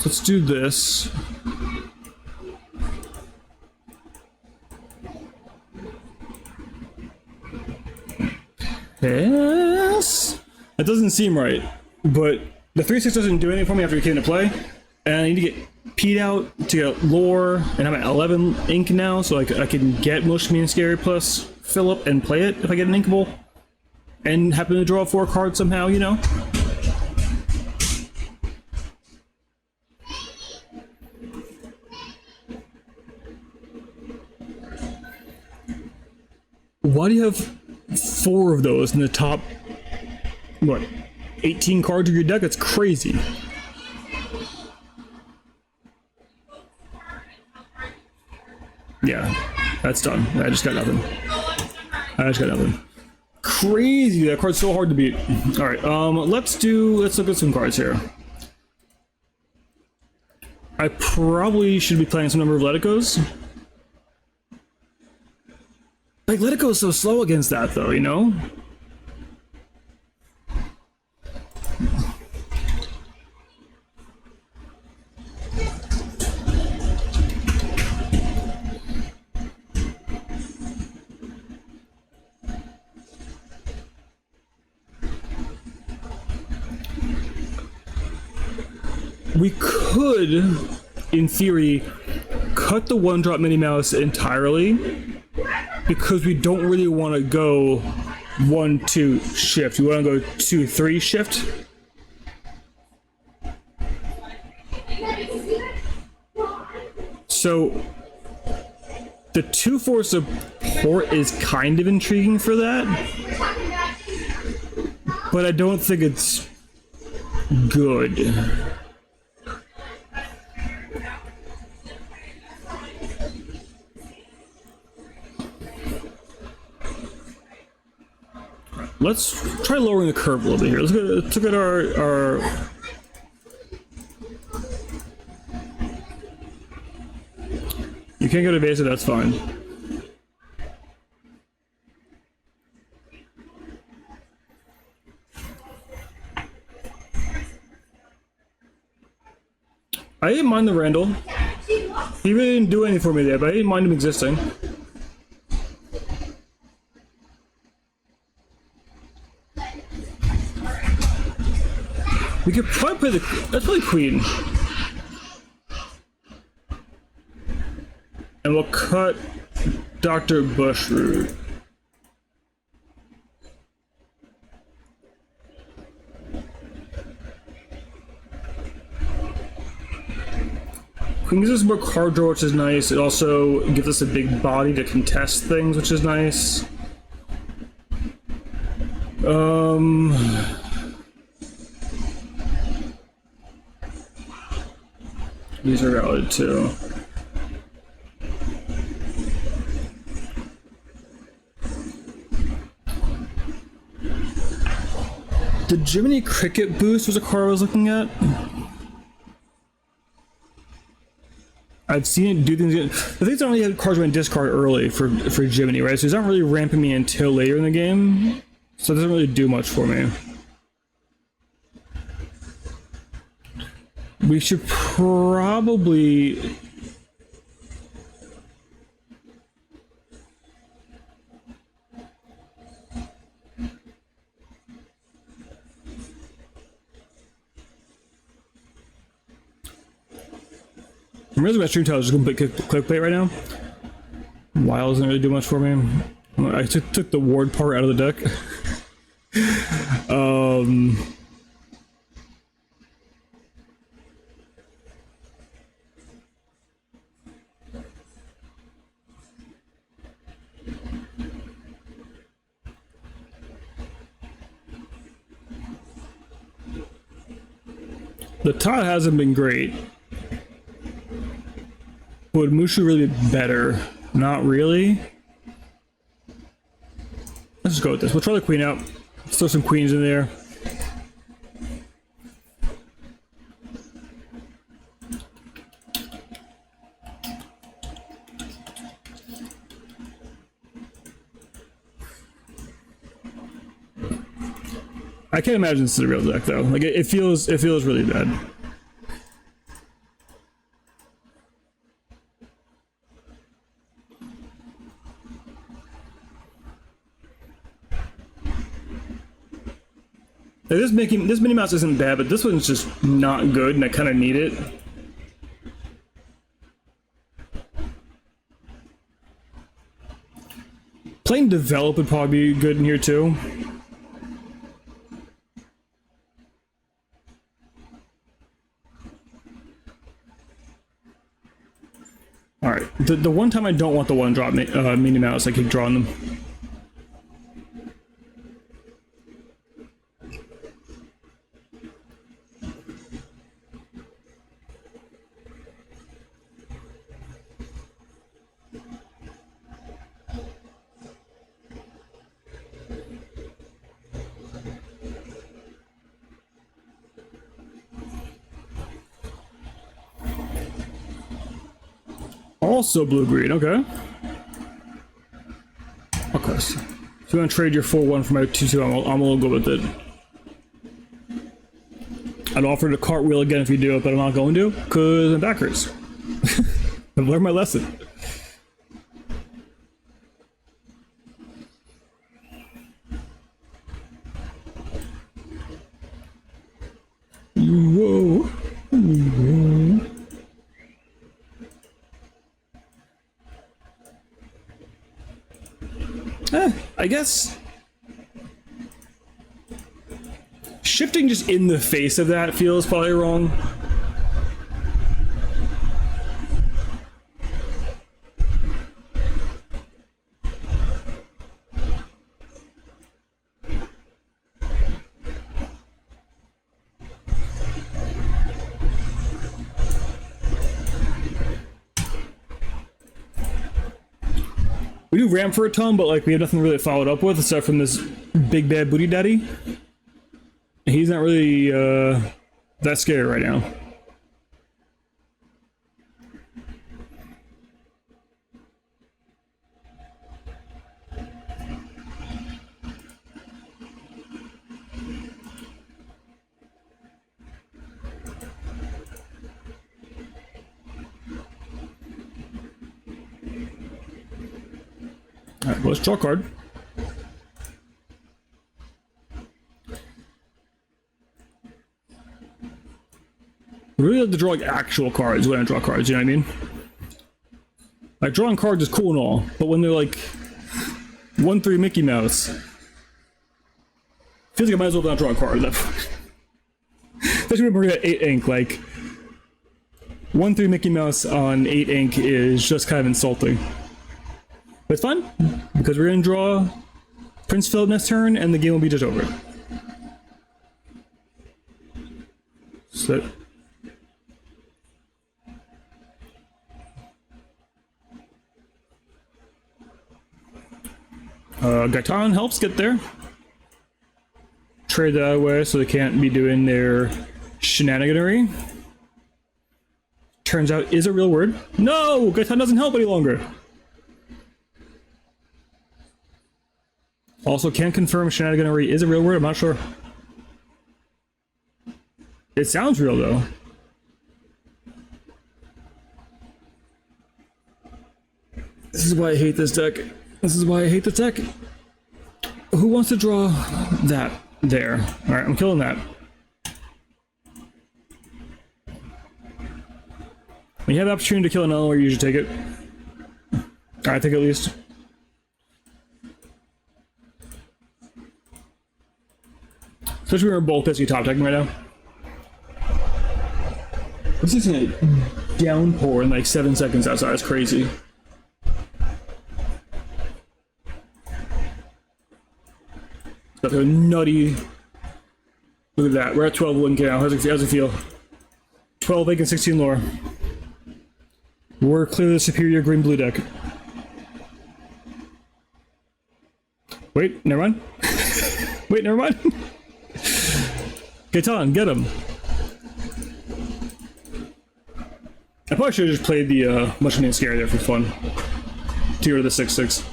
Let's do this. Yes. That doesn't seem right, but the 3/6 doesn't do anything for me after it came into play, and I need to get P'd out to get lore, and I'm at 11 ink now, so I can get Mush Me and Scary plus Philip and play it if I get an inkable, and happen to draw 4 cards somehow, you know? Why do you have 4 of those in the top, what, 18 cards of your deck? That's crazy. Yeah, that's done. I just got nothing. Crazy, that card's so hard to beat. Alright, let's look at some cards here. I probably should be playing some number of Let It Go's. Like, Let It Go is so slow against that, though, you know? We could, in theory, cut the one-drop Minnie Mouse entirely, because we don't really want to go 1-2 shift. We want to go 2-3 shift. So the 2-4 support is kind of intriguing for that, but I don't think it's good. Let's try lowering the curve a little bit here. Let's look at our You can't go to evasive, that's fine. I didn't mind the Randall. He really didn't do anything for me there, but I didn't mind him existing. We could probably play let's play Queen. And we'll cut Dr. Bushroot. Queen gives us more card draw, which is nice. It also gives us a big body to contest things, which is nice. These are valid too. The Jiminy Cricket boost was a card I was looking at. I've seen it do things. The things I only had cards when discard early for Jiminy, right? So he's not really ramping me until later in the game, so it doesn't really do much for me. We should probably I'm really my stream title is just gonna put clickbait right now. Wild doesn't really do much for me. I took the ward part out of the deck. The Tot hasn't been great. Would Mushu really be better? Not really. Let's just go with this. We'll try the Queen out. Let's throw some Queens in there. I can't imagine this is a real deck though. Like it feels really bad. Like this Minnie Mouse isn't bad, but this one's just not good, and I kind of need it. Playing Develop would probably be good in here too. Alright, the one time I don't want the one drop Minnie Mouse, I keep drawing them. Also blue-green, okay. Okay, so if you want to trade your 4-1 for my 2-2, I'm a little good with it. I'd offer to cartwheel again if you do it, but I'm not going to, because I'm backwards. I've learned my lesson. Whoa. Whoa. I guess shifting just in the face of that feels probably wrong. We do ramp for a ton, but like we have nothing really followed up with aside from this big bad booty daddy. He's not really that scary right now. Alright, well, let's draw a card. I really have to draw like actual cards when I draw cards, you know what I mean? Like drawing cards is cool and all, but when they're like 1-3 Mickey Mouse, feels like I might as well not draw a card. Especially when we're at 8 ink, like 1-3 Mickey Mouse on 8 ink is just kind of insulting. But it's fun, because we're gonna draw Prince Philip next turn and the game will be just over. So Gaitan helps get there. Trade that away so they can't be doing their shenaniganery. Turns out is a real word. No! Gaitan doesn't help any longer. Also can't confirm shenaniganery is a real word, I'm not sure. It sounds real though. This is why I hate this deck. This is why I hate the deck. Who wants to draw that there? Alright, I'm killing that. When you have the opportunity to kill another one, you should take it. I think at least. Especially when we're both basically top decking right now. This is a downpour in like 7 seconds outside. That's crazy. Got a nutty. Look at that. We're at 12 win now. How's it feel? 12 egg and 16 lore. We're clearly the superior green-blue deck. Wait, never mind. Wait, never mind. Gaitan, get him. I probably should have just played the Much Name Scare there for fun. Tier of the 6/6.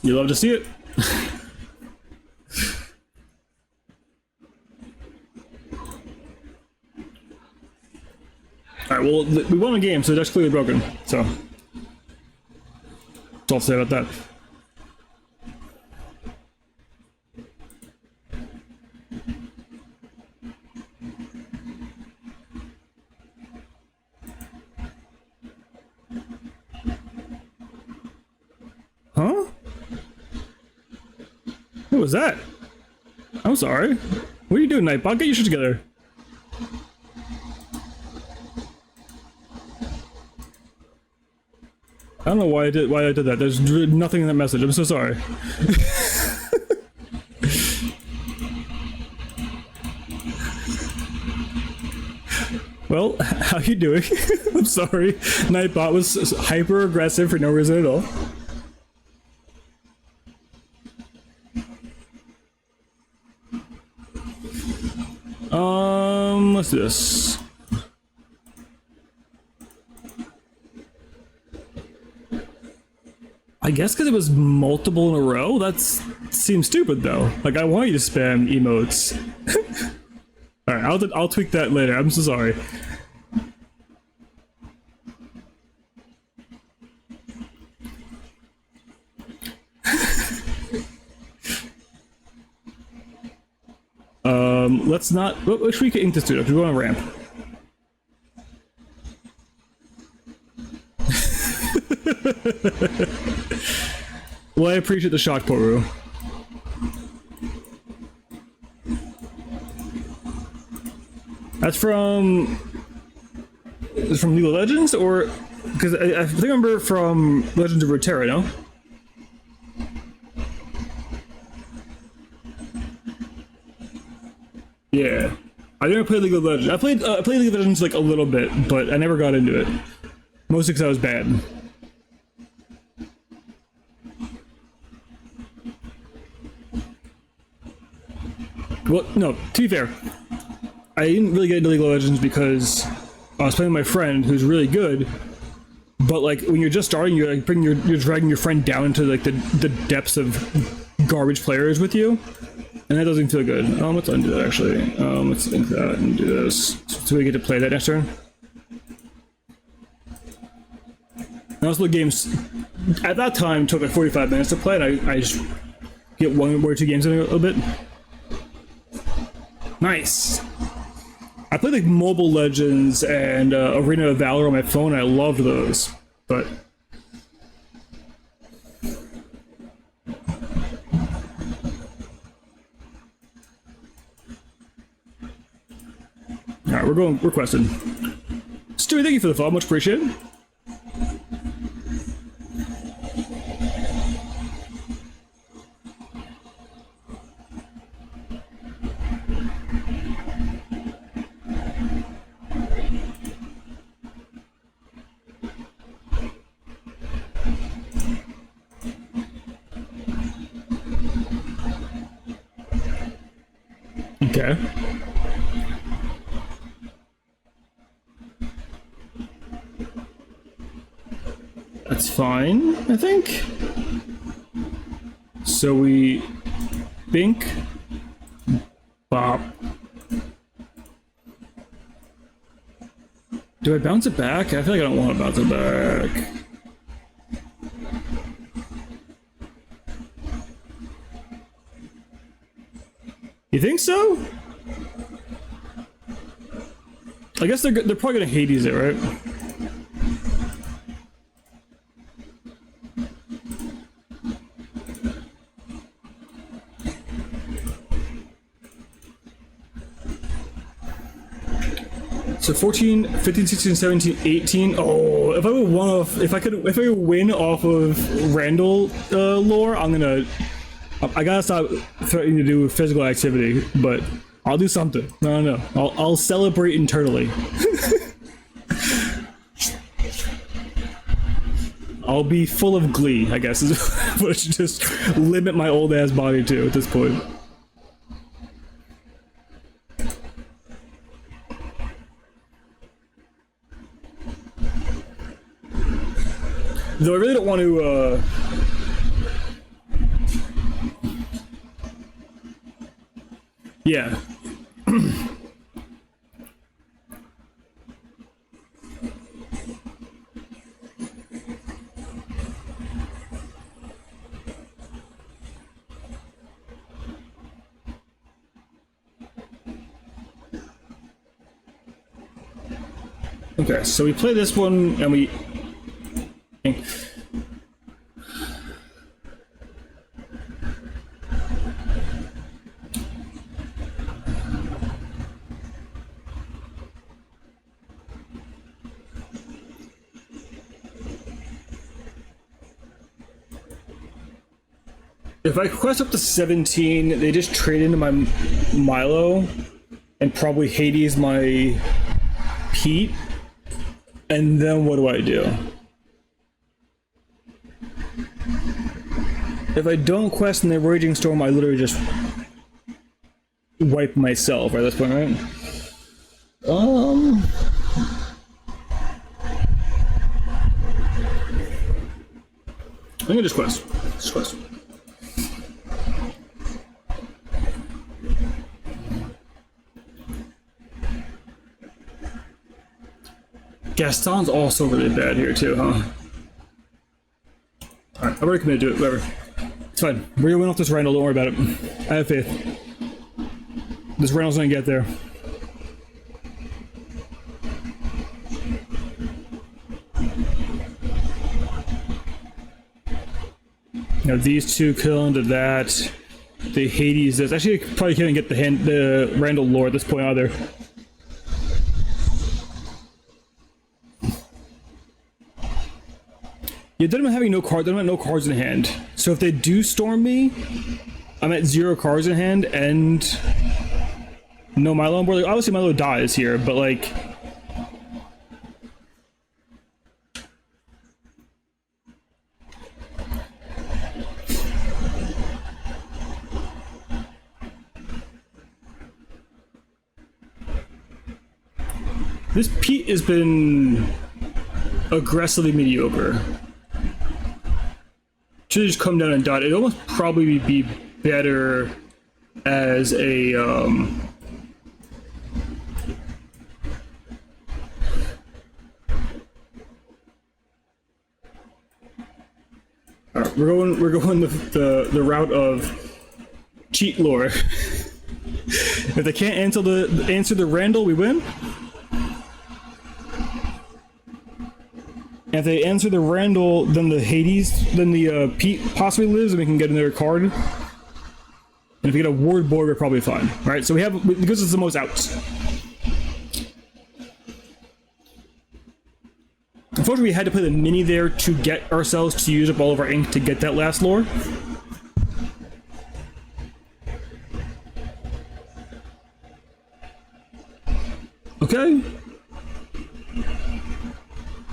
You love to see it. Alright, well, we won a game, so that's clearly broken, so. That's all I'll say about that. Huh? What was that? I'm sorry. What are you doing, Nightbot? Get your shit together. I don't know why I did that. There's nothing in that message. I'm so sorry. Well, how you doing? I'm sorry. Nightbot was hyper aggressive for no reason at all. What's this? I guess because it was multiple in a row? That seems stupid though. Like, I want you to spam emotes. Alright, I'll tweak that later. I'm so sorry. Let's not. What should we get into studio? We're going on a ramp. Well, I appreciate the shock, Poru. That's from. Is it from League of Legends, or because I think I remember from Legends of Runeterra, no? Yeah, I never played League of Legends. I played League of Legends like a little bit, but I never got into it. Mostly because I was bad. Well, no, to be fair, I didn't really get into League of Legends because I was playing with my friend who's really good. But like when you're just starting, you're like you're dragging your friend down into like the depths of garbage players with you. And that doesn't feel good. Let's undo that actually. Let's think that and do this. So we get to play that next turn. And also the games at that time took like 45 minutes to play, and I just get one or two games in a little bit. Nice. I played like Mobile Legends and Arena of Valor on my phone, and I loved those. But alright, we're questing. Stewie, thank you for the follow, much appreciated. Okay. That's fine, I think. So we bink, bop. Do I bounce it back? I feel like I don't want to bounce it back. You think so? I guess they're probably gonna Hades it, right? So 14, 15, 16, 17, 18. Oh, if I would if I could win off of Randall lore, I gotta stop threatening to do physical activity, but I'll do something. No. I'll celebrate internally. I'll be full of glee, I guess, is what I should just limit my old ass body to at this point. Though I really don't want to, yeah. Okay, so we play this one and we... If I quest up to 17, they just trade into my Milo and probably Hades my Pete, and then what do I do? If I don't quest in the Raging Storm, I literally just wipe myself at this point, right? I'm gonna just quest. Just quest. Gaston's also really bad here too, huh? Alright, I'm already committed to it, whatever. It's fine. We're gonna win off this Randall, don't worry about it. I have faith. This Randall's gonna get there. Now these two kill into that. The Hades does. Actually, I probably can't get the Randall lore at this point either. Yeah, them having no cards, them have no cards in hand. So if they do storm me, I'm at 0 cards in hand and no Milo on board. Like, obviously Milo dies here, but like this Pete has been aggressively mediocre. Should just come down and dot. It'd almost probably be better as a Alright, we're going the route of cheat lore. If they can't answer the Randall, we win. And if they answer the Randall, then the Hades, then the Pete possibly lives, and we can get another card. And if we get a Ward board, we're probably fine. Right? So we have, because it's the most outs. Unfortunately, we had to play the mini there to get ourselves to use up all of our ink to get that last lore. Okay.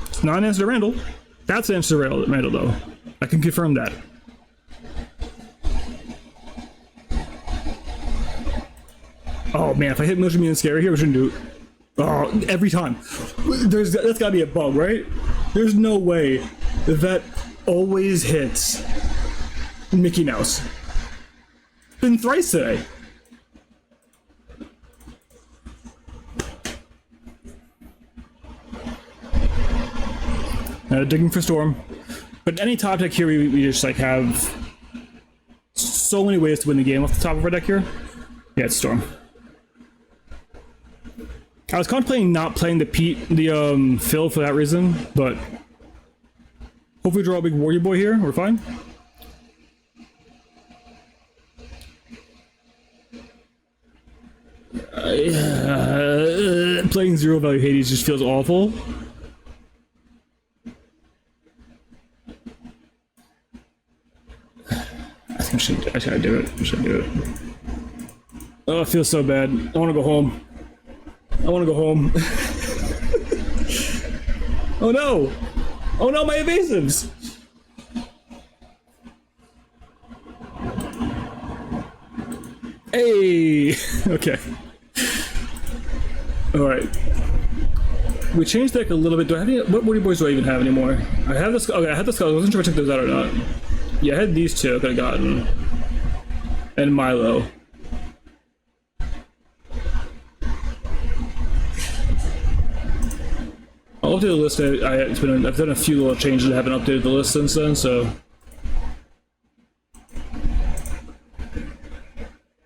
It's not an answer to Randall. That's an answer to Randall, though. I can confirm that. Oh man, if I hit Motion and Scary here, we shouldn't do it. Oh, every time. That's gotta be a bug, right? There's no way that always hits Mickey Mouse. Been thrice today. Digging for Storm. But any top deck here, we just like have so many ways to win the game off the top of our deck here. Yeah, it's Storm. I was contemplating not playing the Phil for that reason, but hopefully draw a big Warrior Boy here. We're fine. Playing 0 value Hades just feels awful. I should do it. I should do it. Oh, it feels so bad. I want to go home. I want to go home. Oh no! Oh no, my evasives! Hey! Okay. Alright. We changed deck a little bit. Do I have any? What Woody Boys do I even have anymore? I have this. Okay, I had this. I wasn't sure if I took those out or not. Yeah, I had these two I could have gotten. And Milo. I'll update the list. I've done a few little changes. I haven't updated the list since then, so.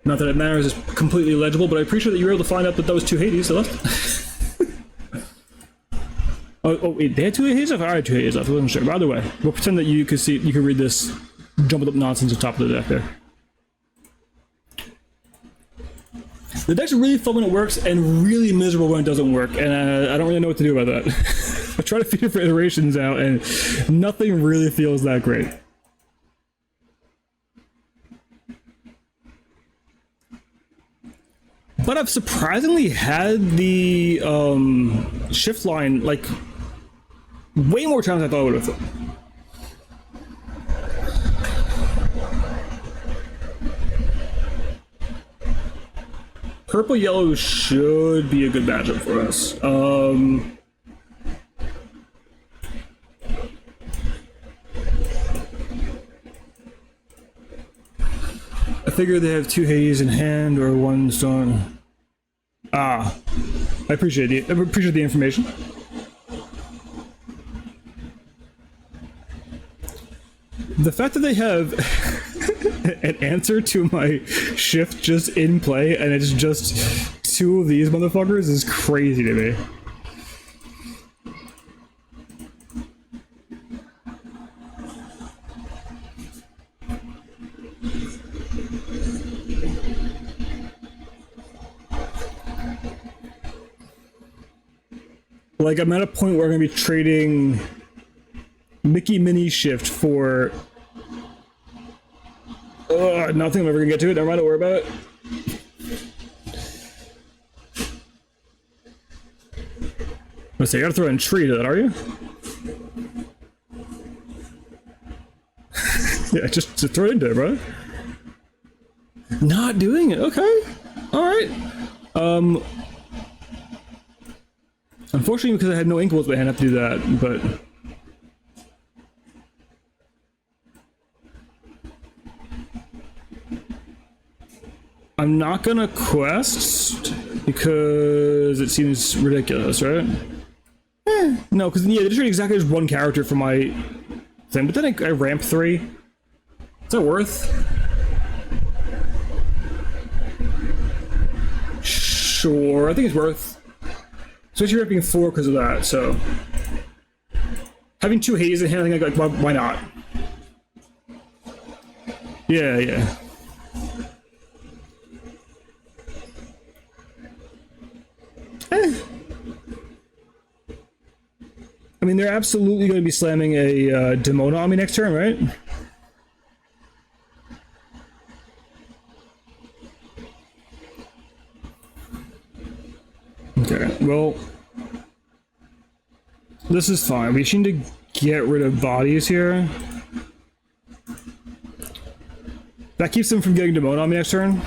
Not that it matters, it's completely illegible, but I appreciate that you were able to find out that those 2 Hades left. oh, wait, they had 2 Hades left? I had 2 Hades left, I wasn't sure. By the way, we'll pretend that you could see, you could read this jumbled up nonsense on top of the deck there. The deck's really fun when it works, and really miserable when it doesn't work, and I don't really know what to do about that. I try to feed it for iterations out, and nothing really feels that great. But I've surprisingly had the shift line like way more times than I thought I would have. Purple yellow should be a good matchup for us. I figure they have 2 Hades in hand or 1 stone. Ah, I appreciate the information. The fact that they have an answer to my shift just in play and it's just 2 of these motherfuckers is crazy to me. Like, I'm at a point where I'm gonna be trading Mickey Mini Shift for nothing. I'm ever gonna get to it. Never mind, don't worry about it. Let's see, you gotta throw in tree to that, are you? Yeah, just throw it into it, bro. Not doing it, okay. Alright. Unfortunately, because I had no Inkwells, I had to do that, but I'm not gonna quest because it seems ridiculous, right? No, because yeah, they just exactly just 1 character for my thing, but then I ramp 3. Is that worth? Sure, I think it's worth. Especially ramping 4 because of that, so having 2 Hades in hand, I think like why not? Yeah. I mean, they're absolutely going to be slamming a Demona on me next turn, right? Okay, well, this is fine. We just need to get rid of bodies here. That keeps him from getting Demona on me next turn.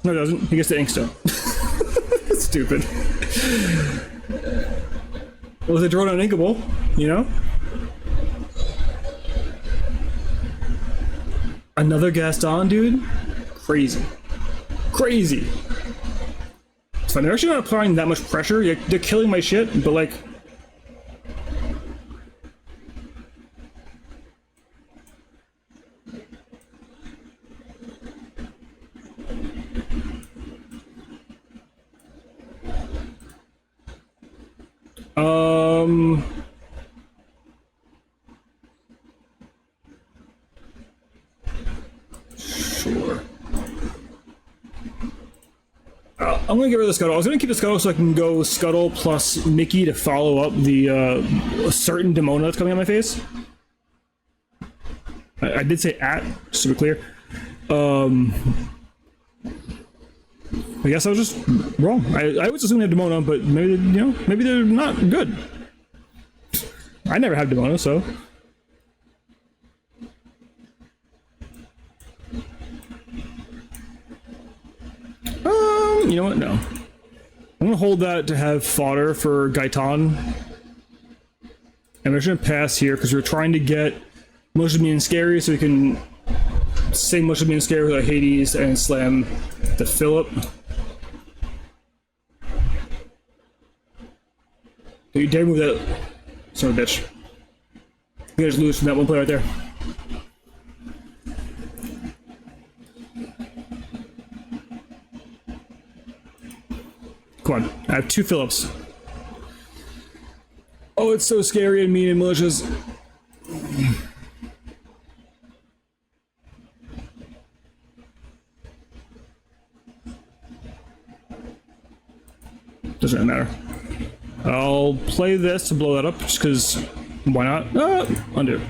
No, it doesn't. He gets the Inkstone. Stupid. Well, they throw it uninkable, you know? Another Gaston, dude? Crazy. Crazy. It's fine. They're actually not applying that much pressure. They're killing my shit, but like... Sure. I'm gonna get rid of the Scuttle. I was gonna keep the Scuttle so I can go Scuttle plus Mickey to follow up the certain Demona that's coming on my face. I did say at, just to be clear. I guess I was just wrong. I was assuming they have Demona, but maybe, you know, maybe they're not good. I never have Demona, so... You know what? No. I'm gonna hold that to have fodder for Gaetan. And we're just gonna pass here because we're trying to get Motion being scary so we can say Motion being scary with our Hades and slam the Philip. You dare move that son of a bitch. You guys lose from that one play right there. Come on, I have 2 Philips. Oh, it's so scary and mean and malicious. Doesn't matter. I'll play this to blow that up, just because, why not? Undo.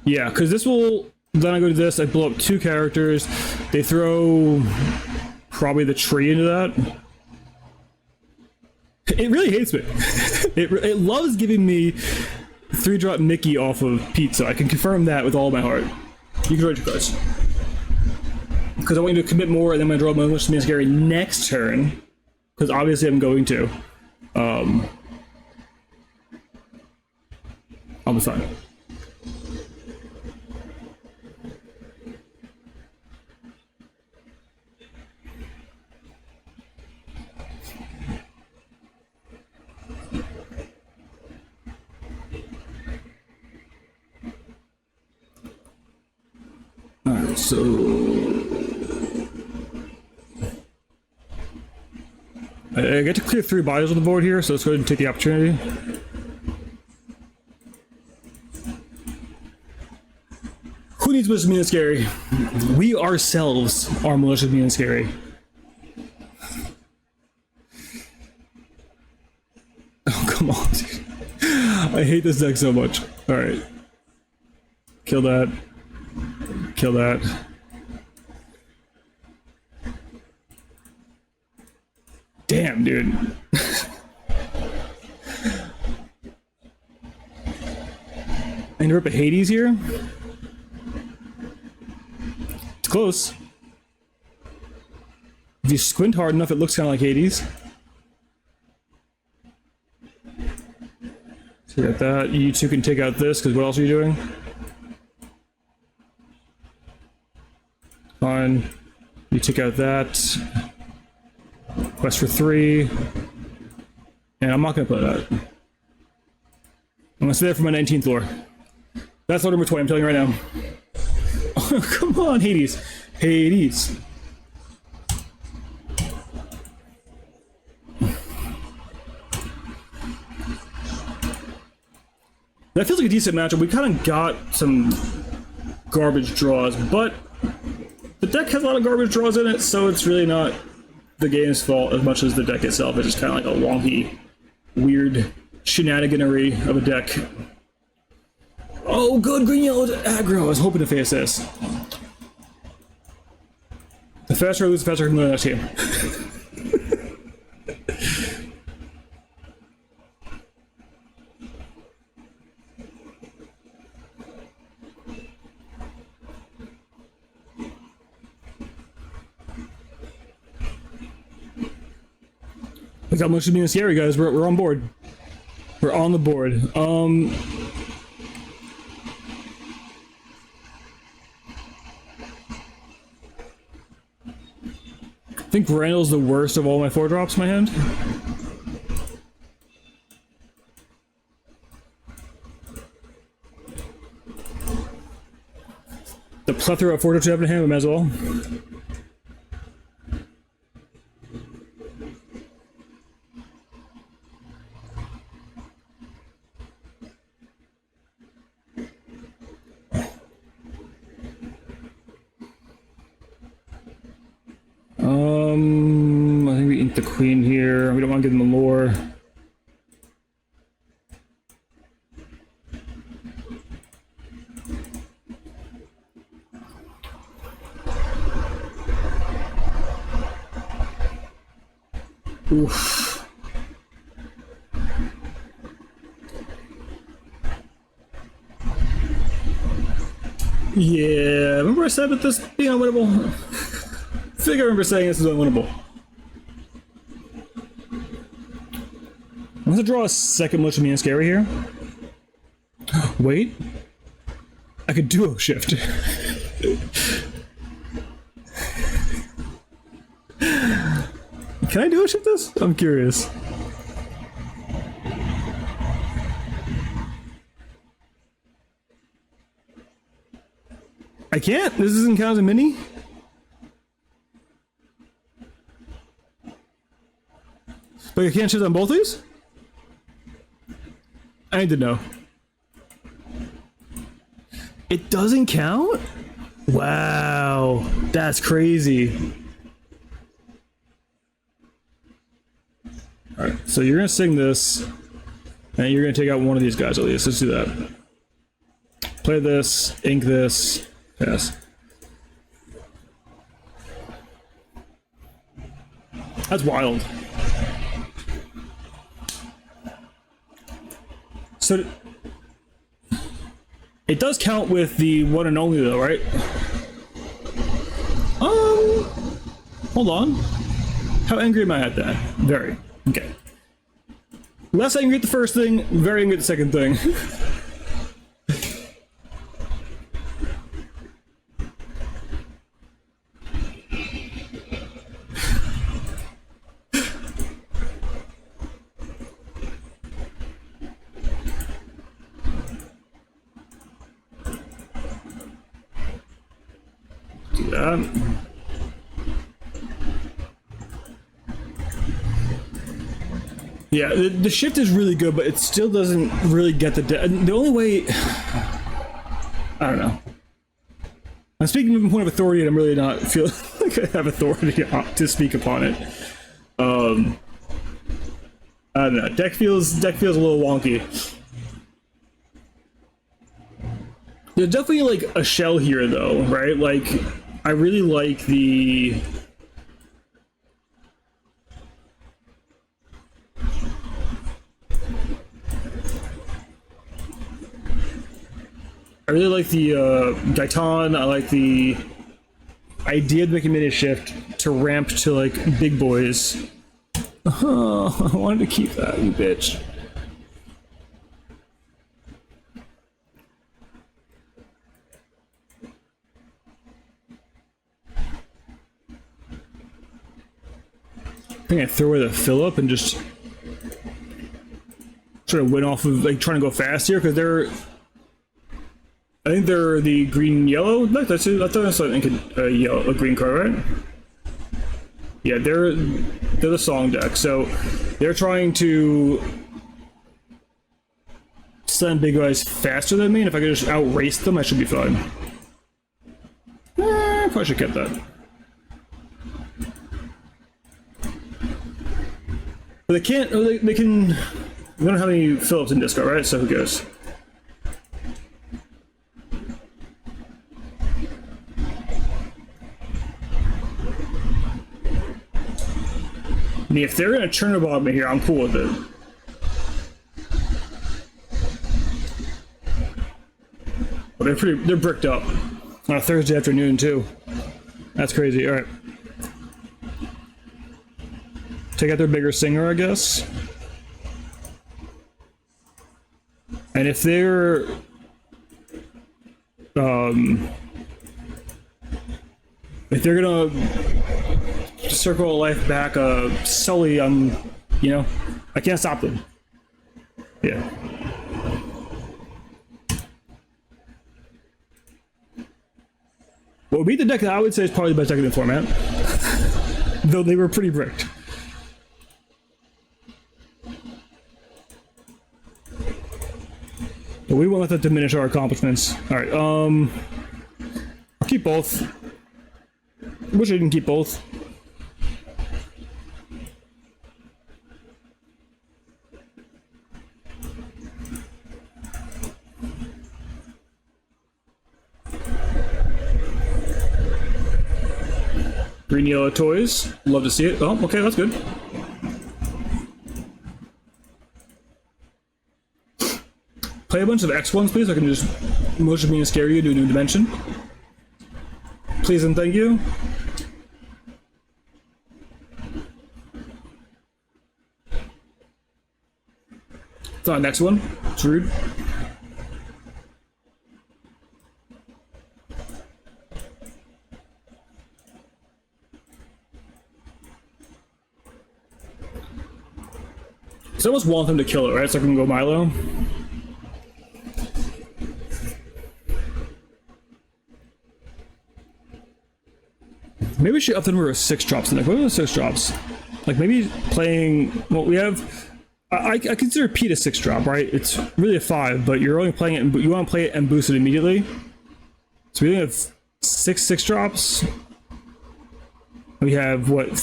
Yeah, because this will, then I go to this, I blow up 2 characters, They throw probably the tree into that. It really hates me. It loves giving me 3-drop Mickey off of pizza. I can confirm that with all my heart. You can draw your cards. Because I want you to commit more, and then I'm going to draw my Unleash the Mean and Scary next turn. Because obviously I'm going to. I'll be fine. Alright, so... I get to clear 3 bodies on the board here, so let's go ahead and take the opportunity. Who needs Malicious, Mean, and Scary? We ourselves are Malicious, Mean, and Scary. Oh, come on, dude. I hate this deck so much. Alright. Kill that. Kill that. Damn, dude. I need to rip a Hades here. It's close. If you squint hard enough, it looks kind of like Hades. So you got that. You two can take out this, because what else are you doing? Fine. You take out that. Quest for 3. And I'm not going to play that. I'm going to stay there for my 19th lore. That's lore number 20, I'm telling you right now. Oh, come on, Hades. Hades. That feels like a decent matchup. We kind of got some garbage draws, but the deck has a lot of garbage draws in it, so it's really not the game's fault as much as the deck itself. It's just kind of like a wonky, weird shenaniganery of a deck. Oh, good green yellow aggro. I was hoping to face this. The faster I lose, the faster I can go to the next game. We got much to be scary, guys. We're on board. We're on the board. I think Randall's the worst of all my 4-drops in my hand. The plethora of 4-drops you have in hand, we might as well. I think we ink the queen here. We don't want to give them the lore. Oof. Yeah, remember I said about this being unwinnable? I think I remember saying this is unwinnable. I'm going to draw a second Malicious, Mean, and Scary here. Wait. I could duo shift. Can I duo shift this? I'm curious. I can't? This doesn't count as a mini? But you can't shift on both of these? I need to know. It doesn't count? Wow, that's crazy. Alright, so you're gonna sing this, and you're gonna take out one of these guys at least. Let's do that. Play this, ink this, pass. That's wild. So it does count with the one and only though, right? Hold on. How angry am I at that? Very. Okay. Less angry at the first thing, very angry at the second thing. Do that. Yeah, the shift is really good, but it still doesn't really get the only way. I don't know. I'm speaking from a point of authority, and I'm really not feel like I have authority to speak upon it. I don't know. Deck feels a little wonky. There's definitely like a shell here, though, right? Like, I really like the. I really like the Gaitan. I like the idea of making mini shift to ramp to like big boys. Oh, I wanted to keep that, you bitch. I think I throw away the fill up and just sort of went off of like trying to go fast here because they're. I think they're the green yellow. No, that's it. I thought that's a green card, right? Yeah, they're the song deck. So they're trying to send big guys faster than me, and if I could just outrace them, I should be fine. Probably should have kept that. But they can't. They can. We don't have any Phillips in disco, right? So who cares? I mean, if they're gonna turn about me here, I'm cool with it. But they're bricked up on a Thursday afternoon too. That's crazy. All right, take out their bigger singer, I guess. And if they're gonna circle of life back Sully, you know, I can't stop them. Yeah. What would be the deck that I would say is probably the best deck in the format. Though they were pretty bricked. But we won't let that diminish our accomplishments. Alright, I'll keep both. Wish I didn't keep both. Green yellow toys. Love to see it. Oh, okay, that's good. Play a bunch of X1s, please. I can just motion me and scare you to a new dimension. Please and thank you. It's not next one. It's rude. So I almost want them to kill it, right? So I can go Milo. Maybe we should up the number of 6 drops in there. What are the 6 drops? Like maybe playing. Well, we have. I consider Pete a 6 drop, right? It's really a 5, but you're only playing it. But you want to play it and boost it immediately. So we only have 6 drops. We have what?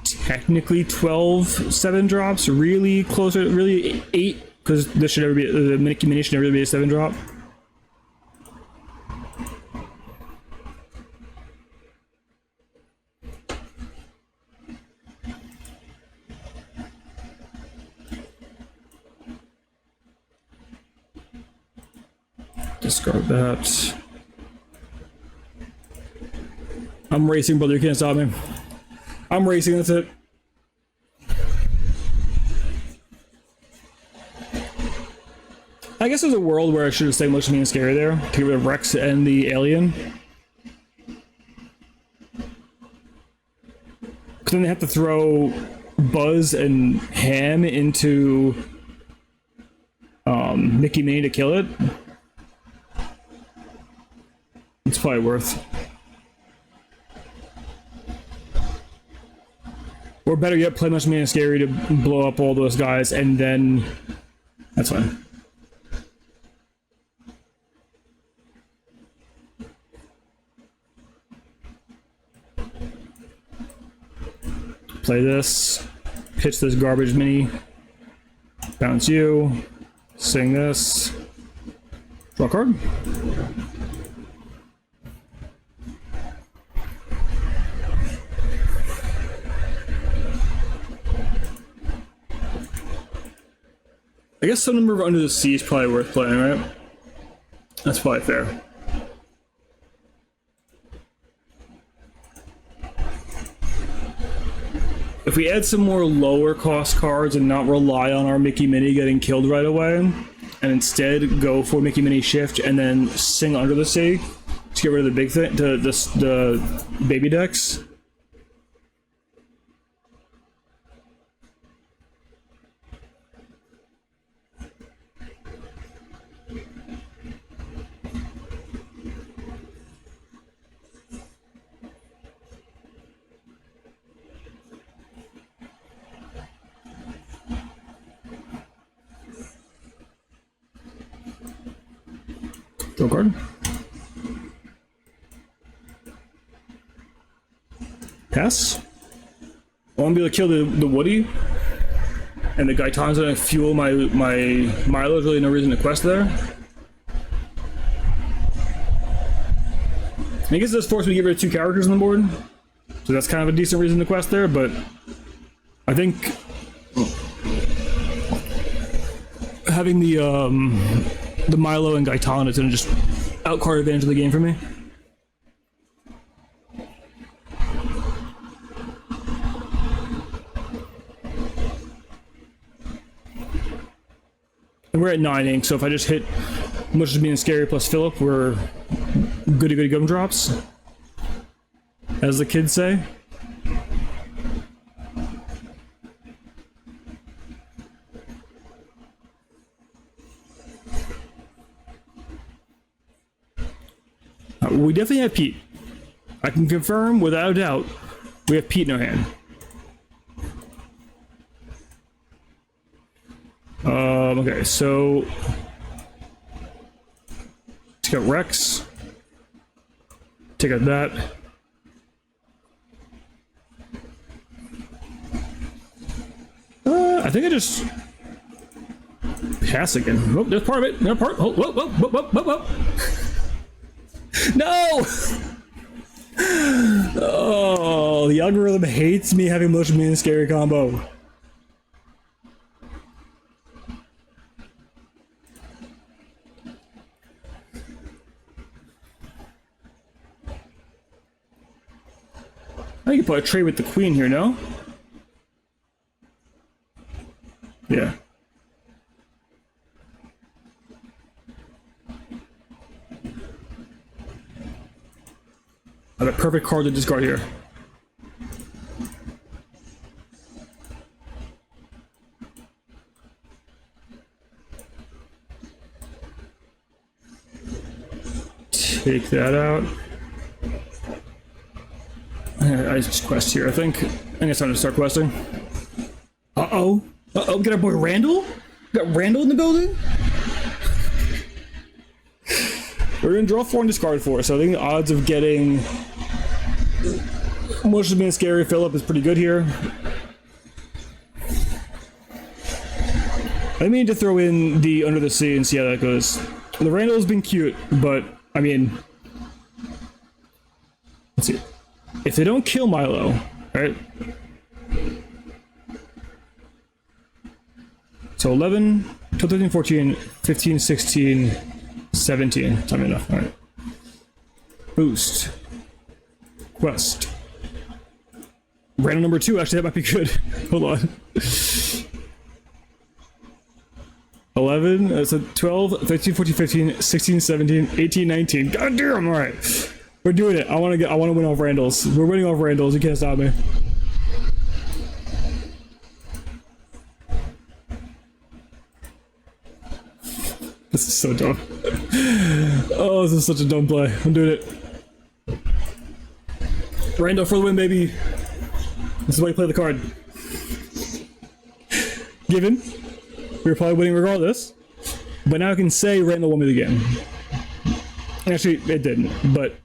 Technically 12 7 drops. Really closer. Really 8 because this should never be the mini should never be a 7 drop. Discard that. I'm racing, brother. You can't stop me. I'm racing, that's it. I guess there's a world where I should have stayed much mean and scary there to get rid of Rex and the alien. Because then they have to throw Buzz and Ham into Mickey Minnie to kill it. It's probably worth. Or better yet, play much mean and scary to blow up all those guys, and then that's fine. Play this, pitch this garbage mini, bounce you, sing this, draw a card. I guess some number of Under the Sea is probably worth playing, right? That's probably fair. If we add some more lower cost cards and not rely on our Mickey Minnie getting killed right away, and instead go for Mickey Minnie Shift and then sing Under the Sea to get rid of the big thing, the baby decks. Draw card. Pass. I want to be able to kill the Woody. And the Gaitan's gonna fuel my Milo. There's really no reason to quest there. I guess this forced me to get rid of 2 characters on the board. So that's kind of a decent reason to quest there, but I think having the Milo and Gaitan is gonna just outcard advantage of the game for me. And we're at 9 ink, so if I just hit Much as Being Scary plus Philip, we're goody goody gumdrops, as the kids say. We definitely have Pete. I can confirm without a doubt we have Pete in our hand. Okay, so let's get Rex. Take out that. I think I just pass again. Oh, there's part of it. No part. Oh, whoa, whoa, whoa, whoa, whoa, whoa. No! Oh, the algorithm hates me having Motion Being Scary combo. I can put a trade with the queen here, no? Yeah. I have a perfect card to discard here. Take that out. I just quest here, I think. I think it's time to start questing. Uh-oh. Uh-oh, got our boy Randall? Got Randall in the building? We're gonna draw 4 and discard 4, so I think the odds of getting Much as Being Scary Philip is pretty good here. I need to throw in the Under the Sea and see how that goes. The Randall's been cute, but I mean, let's see. If they don't kill Milo, right? So 11, 12, 13, 14, 15, 16, 17. Time enough. Alright. Boost. Quest. Random number 2, actually, that might be good. Hold on. 11, so 12, 13, 14, 15, 16, 17, 18, 19. God damn, alright. We're doing it. I want to win off Randalls. We're winning off Randalls. You can't stop me. This is so dumb. Oh, this is such a dumb play. I'm doing it. Randall for the win, baby. This is why you play the card. Given. We were probably winning regardless. But now I can say Randall won me the game. Actually, it didn't, but...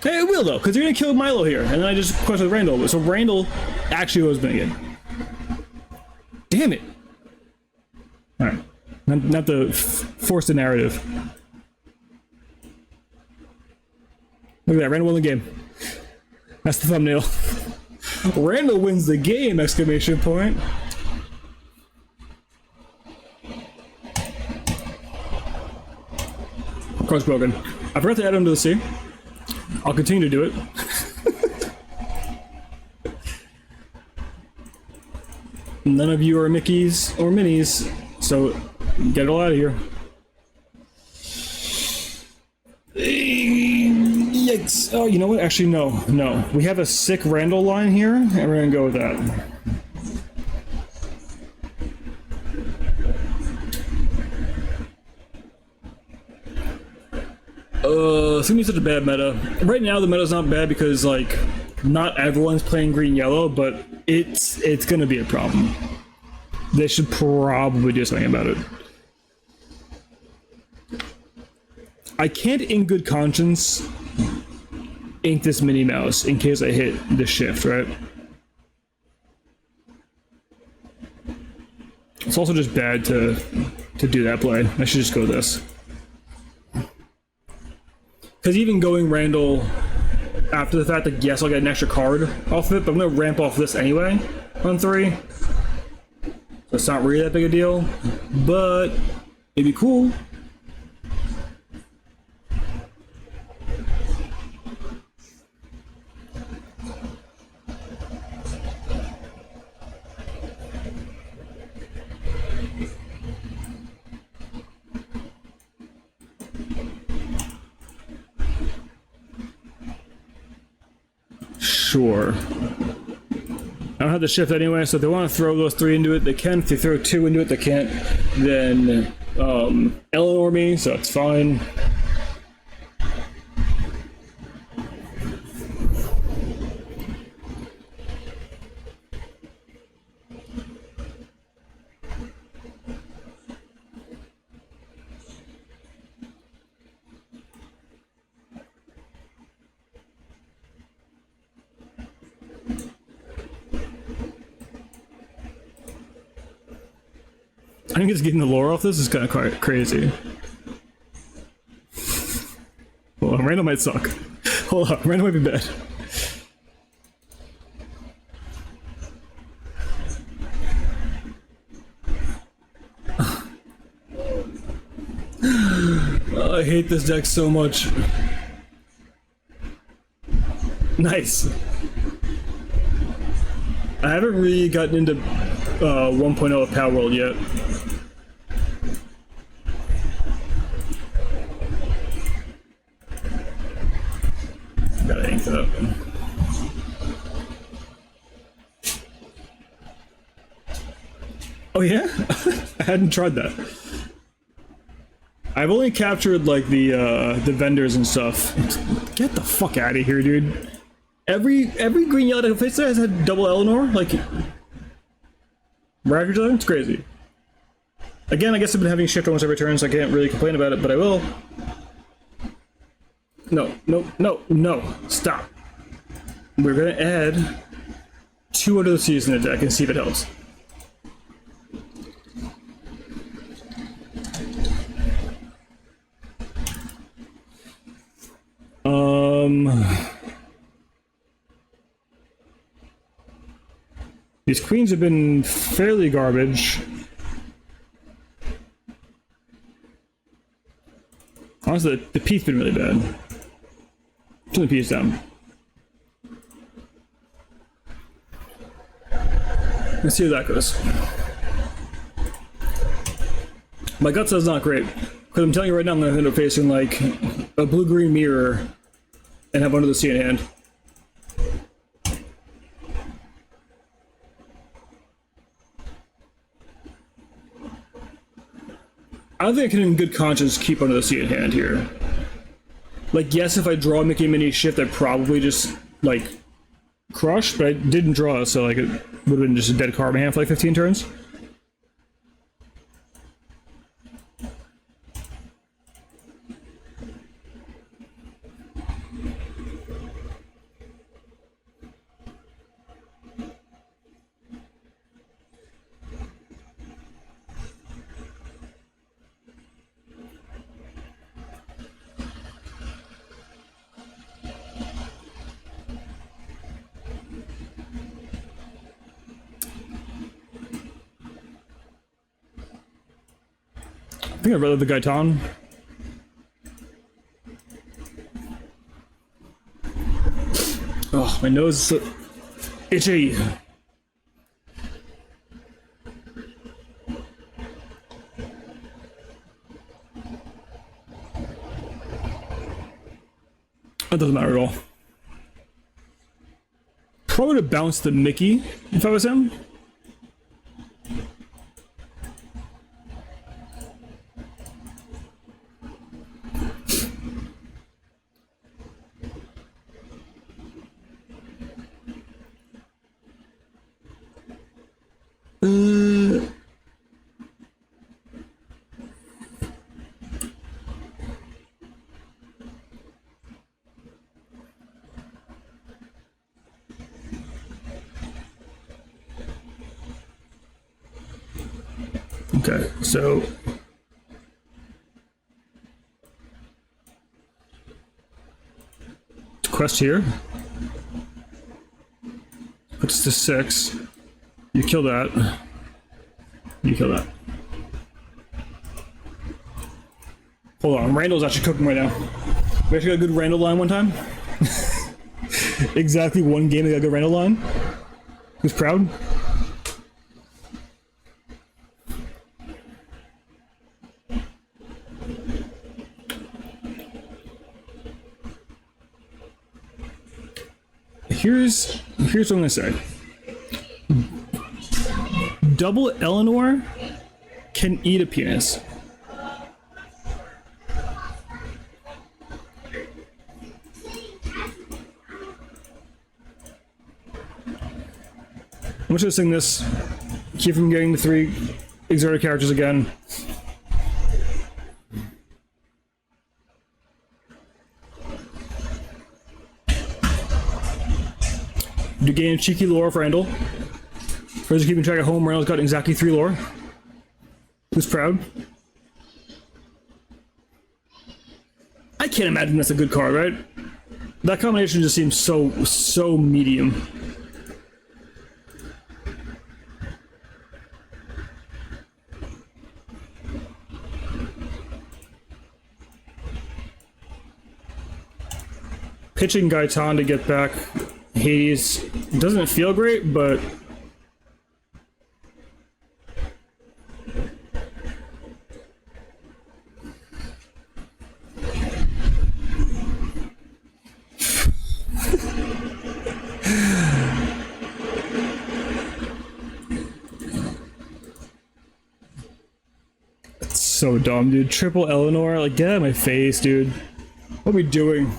Hey, it will though, because you're gonna kill Milo here, and then I just quested Randall. So Randall actually was winning it. Damn it! Alright. Not to force the narrative. Look at that, Randall won the game. That's the thumbnail. Randall wins the game! Exclamation point. Card's broken. I forgot to add him to the sea. I'll continue to do it. None of you are Mickeys or Minis, so get it all out of here. Yikes. Oh, you know what? Actually, no. We have a sick Randall line here, and we're gonna go with that. It's gonna be such a bad meta. Right now, the meta's not bad because, like, not everyone's playing green-yellow, but it's gonna be a problem. They should probably do something about it. I can't, in good conscience, ink this Minnie Mouse in case I hit the shift, right? It's also just bad to do that play. I should just go this. Because even going Randall after the fact, like, yes, I'll get an extra card off of it, but I'm going to ramp off this anyway on 3. So it's not really that big a deal, but it'd be cool. Sure. I don't have the shift anyway, so if they want to throw those 3 into it, they can. If they throw 2 into it, they can't. Then Eleanor me, so it's fine. I think just getting the lore off this is kind of quite crazy. Hold on, Randall might suck. Hold on, Randall might be bad. Oh, I hate this deck so much. Nice. I haven't really gotten into 1.0 of Power World yet. Gotta ink that. Oh yeah? I hadn't tried that. I've only captured like the vendors and stuff. Get the fuck out of here, dude. Every green yellow deck face there has had double Eleanor, like Miraculous, it's crazy. Again, I guess I've been having shift almost every turn, so I can't really complain about it, but I will. No, no, no, no, stop. We're gonna add 2 Under the Seas in the deck and see if it helps. These queens have been fairly garbage. Honestly, the P's been really bad. Turn the P's down. Let's see how that goes. My gut says not great. Because I'm telling you right now, I'm going to end up facing like a blue-green mirror and have Under the Sea in hand. I don't think I can in good conscience keep Under the Sea in hand here. Like, yes, if I draw Mickey Mini Shift, I'd probably just, like, crush, but I didn't draw, so, like, it would have been just a dead card in my hand for, like, 15 turns. I think I'd rather the Gaitan. Oh, my nose is so itchy. That doesn't matter at all. Probably would have bounced the Mickey if I was him. Okay, so quest here. Puts to 6. You kill that. You kill that. Hold on, Randall's actually cooking right now. We actually got a good Randall line one time. Exactly one game they got a good Randall line. Who's proud? Here's what I'm gonna say. Double Eleanor can eat a penis. I'm just gonna sing this. Keep from getting the 3 exotic characters again. Do gain cheeky lore for Randall. For those keeping track at home, Randall's got exactly 3 lore. Who's proud? I can't imagine that's a good card, right? That combination just seems so medium. Pitching Gaitan to get back Hades doesn't feel great, but it's so dumb, dude. Triple Eleanor, like, get out of my face, dude. What are we doing?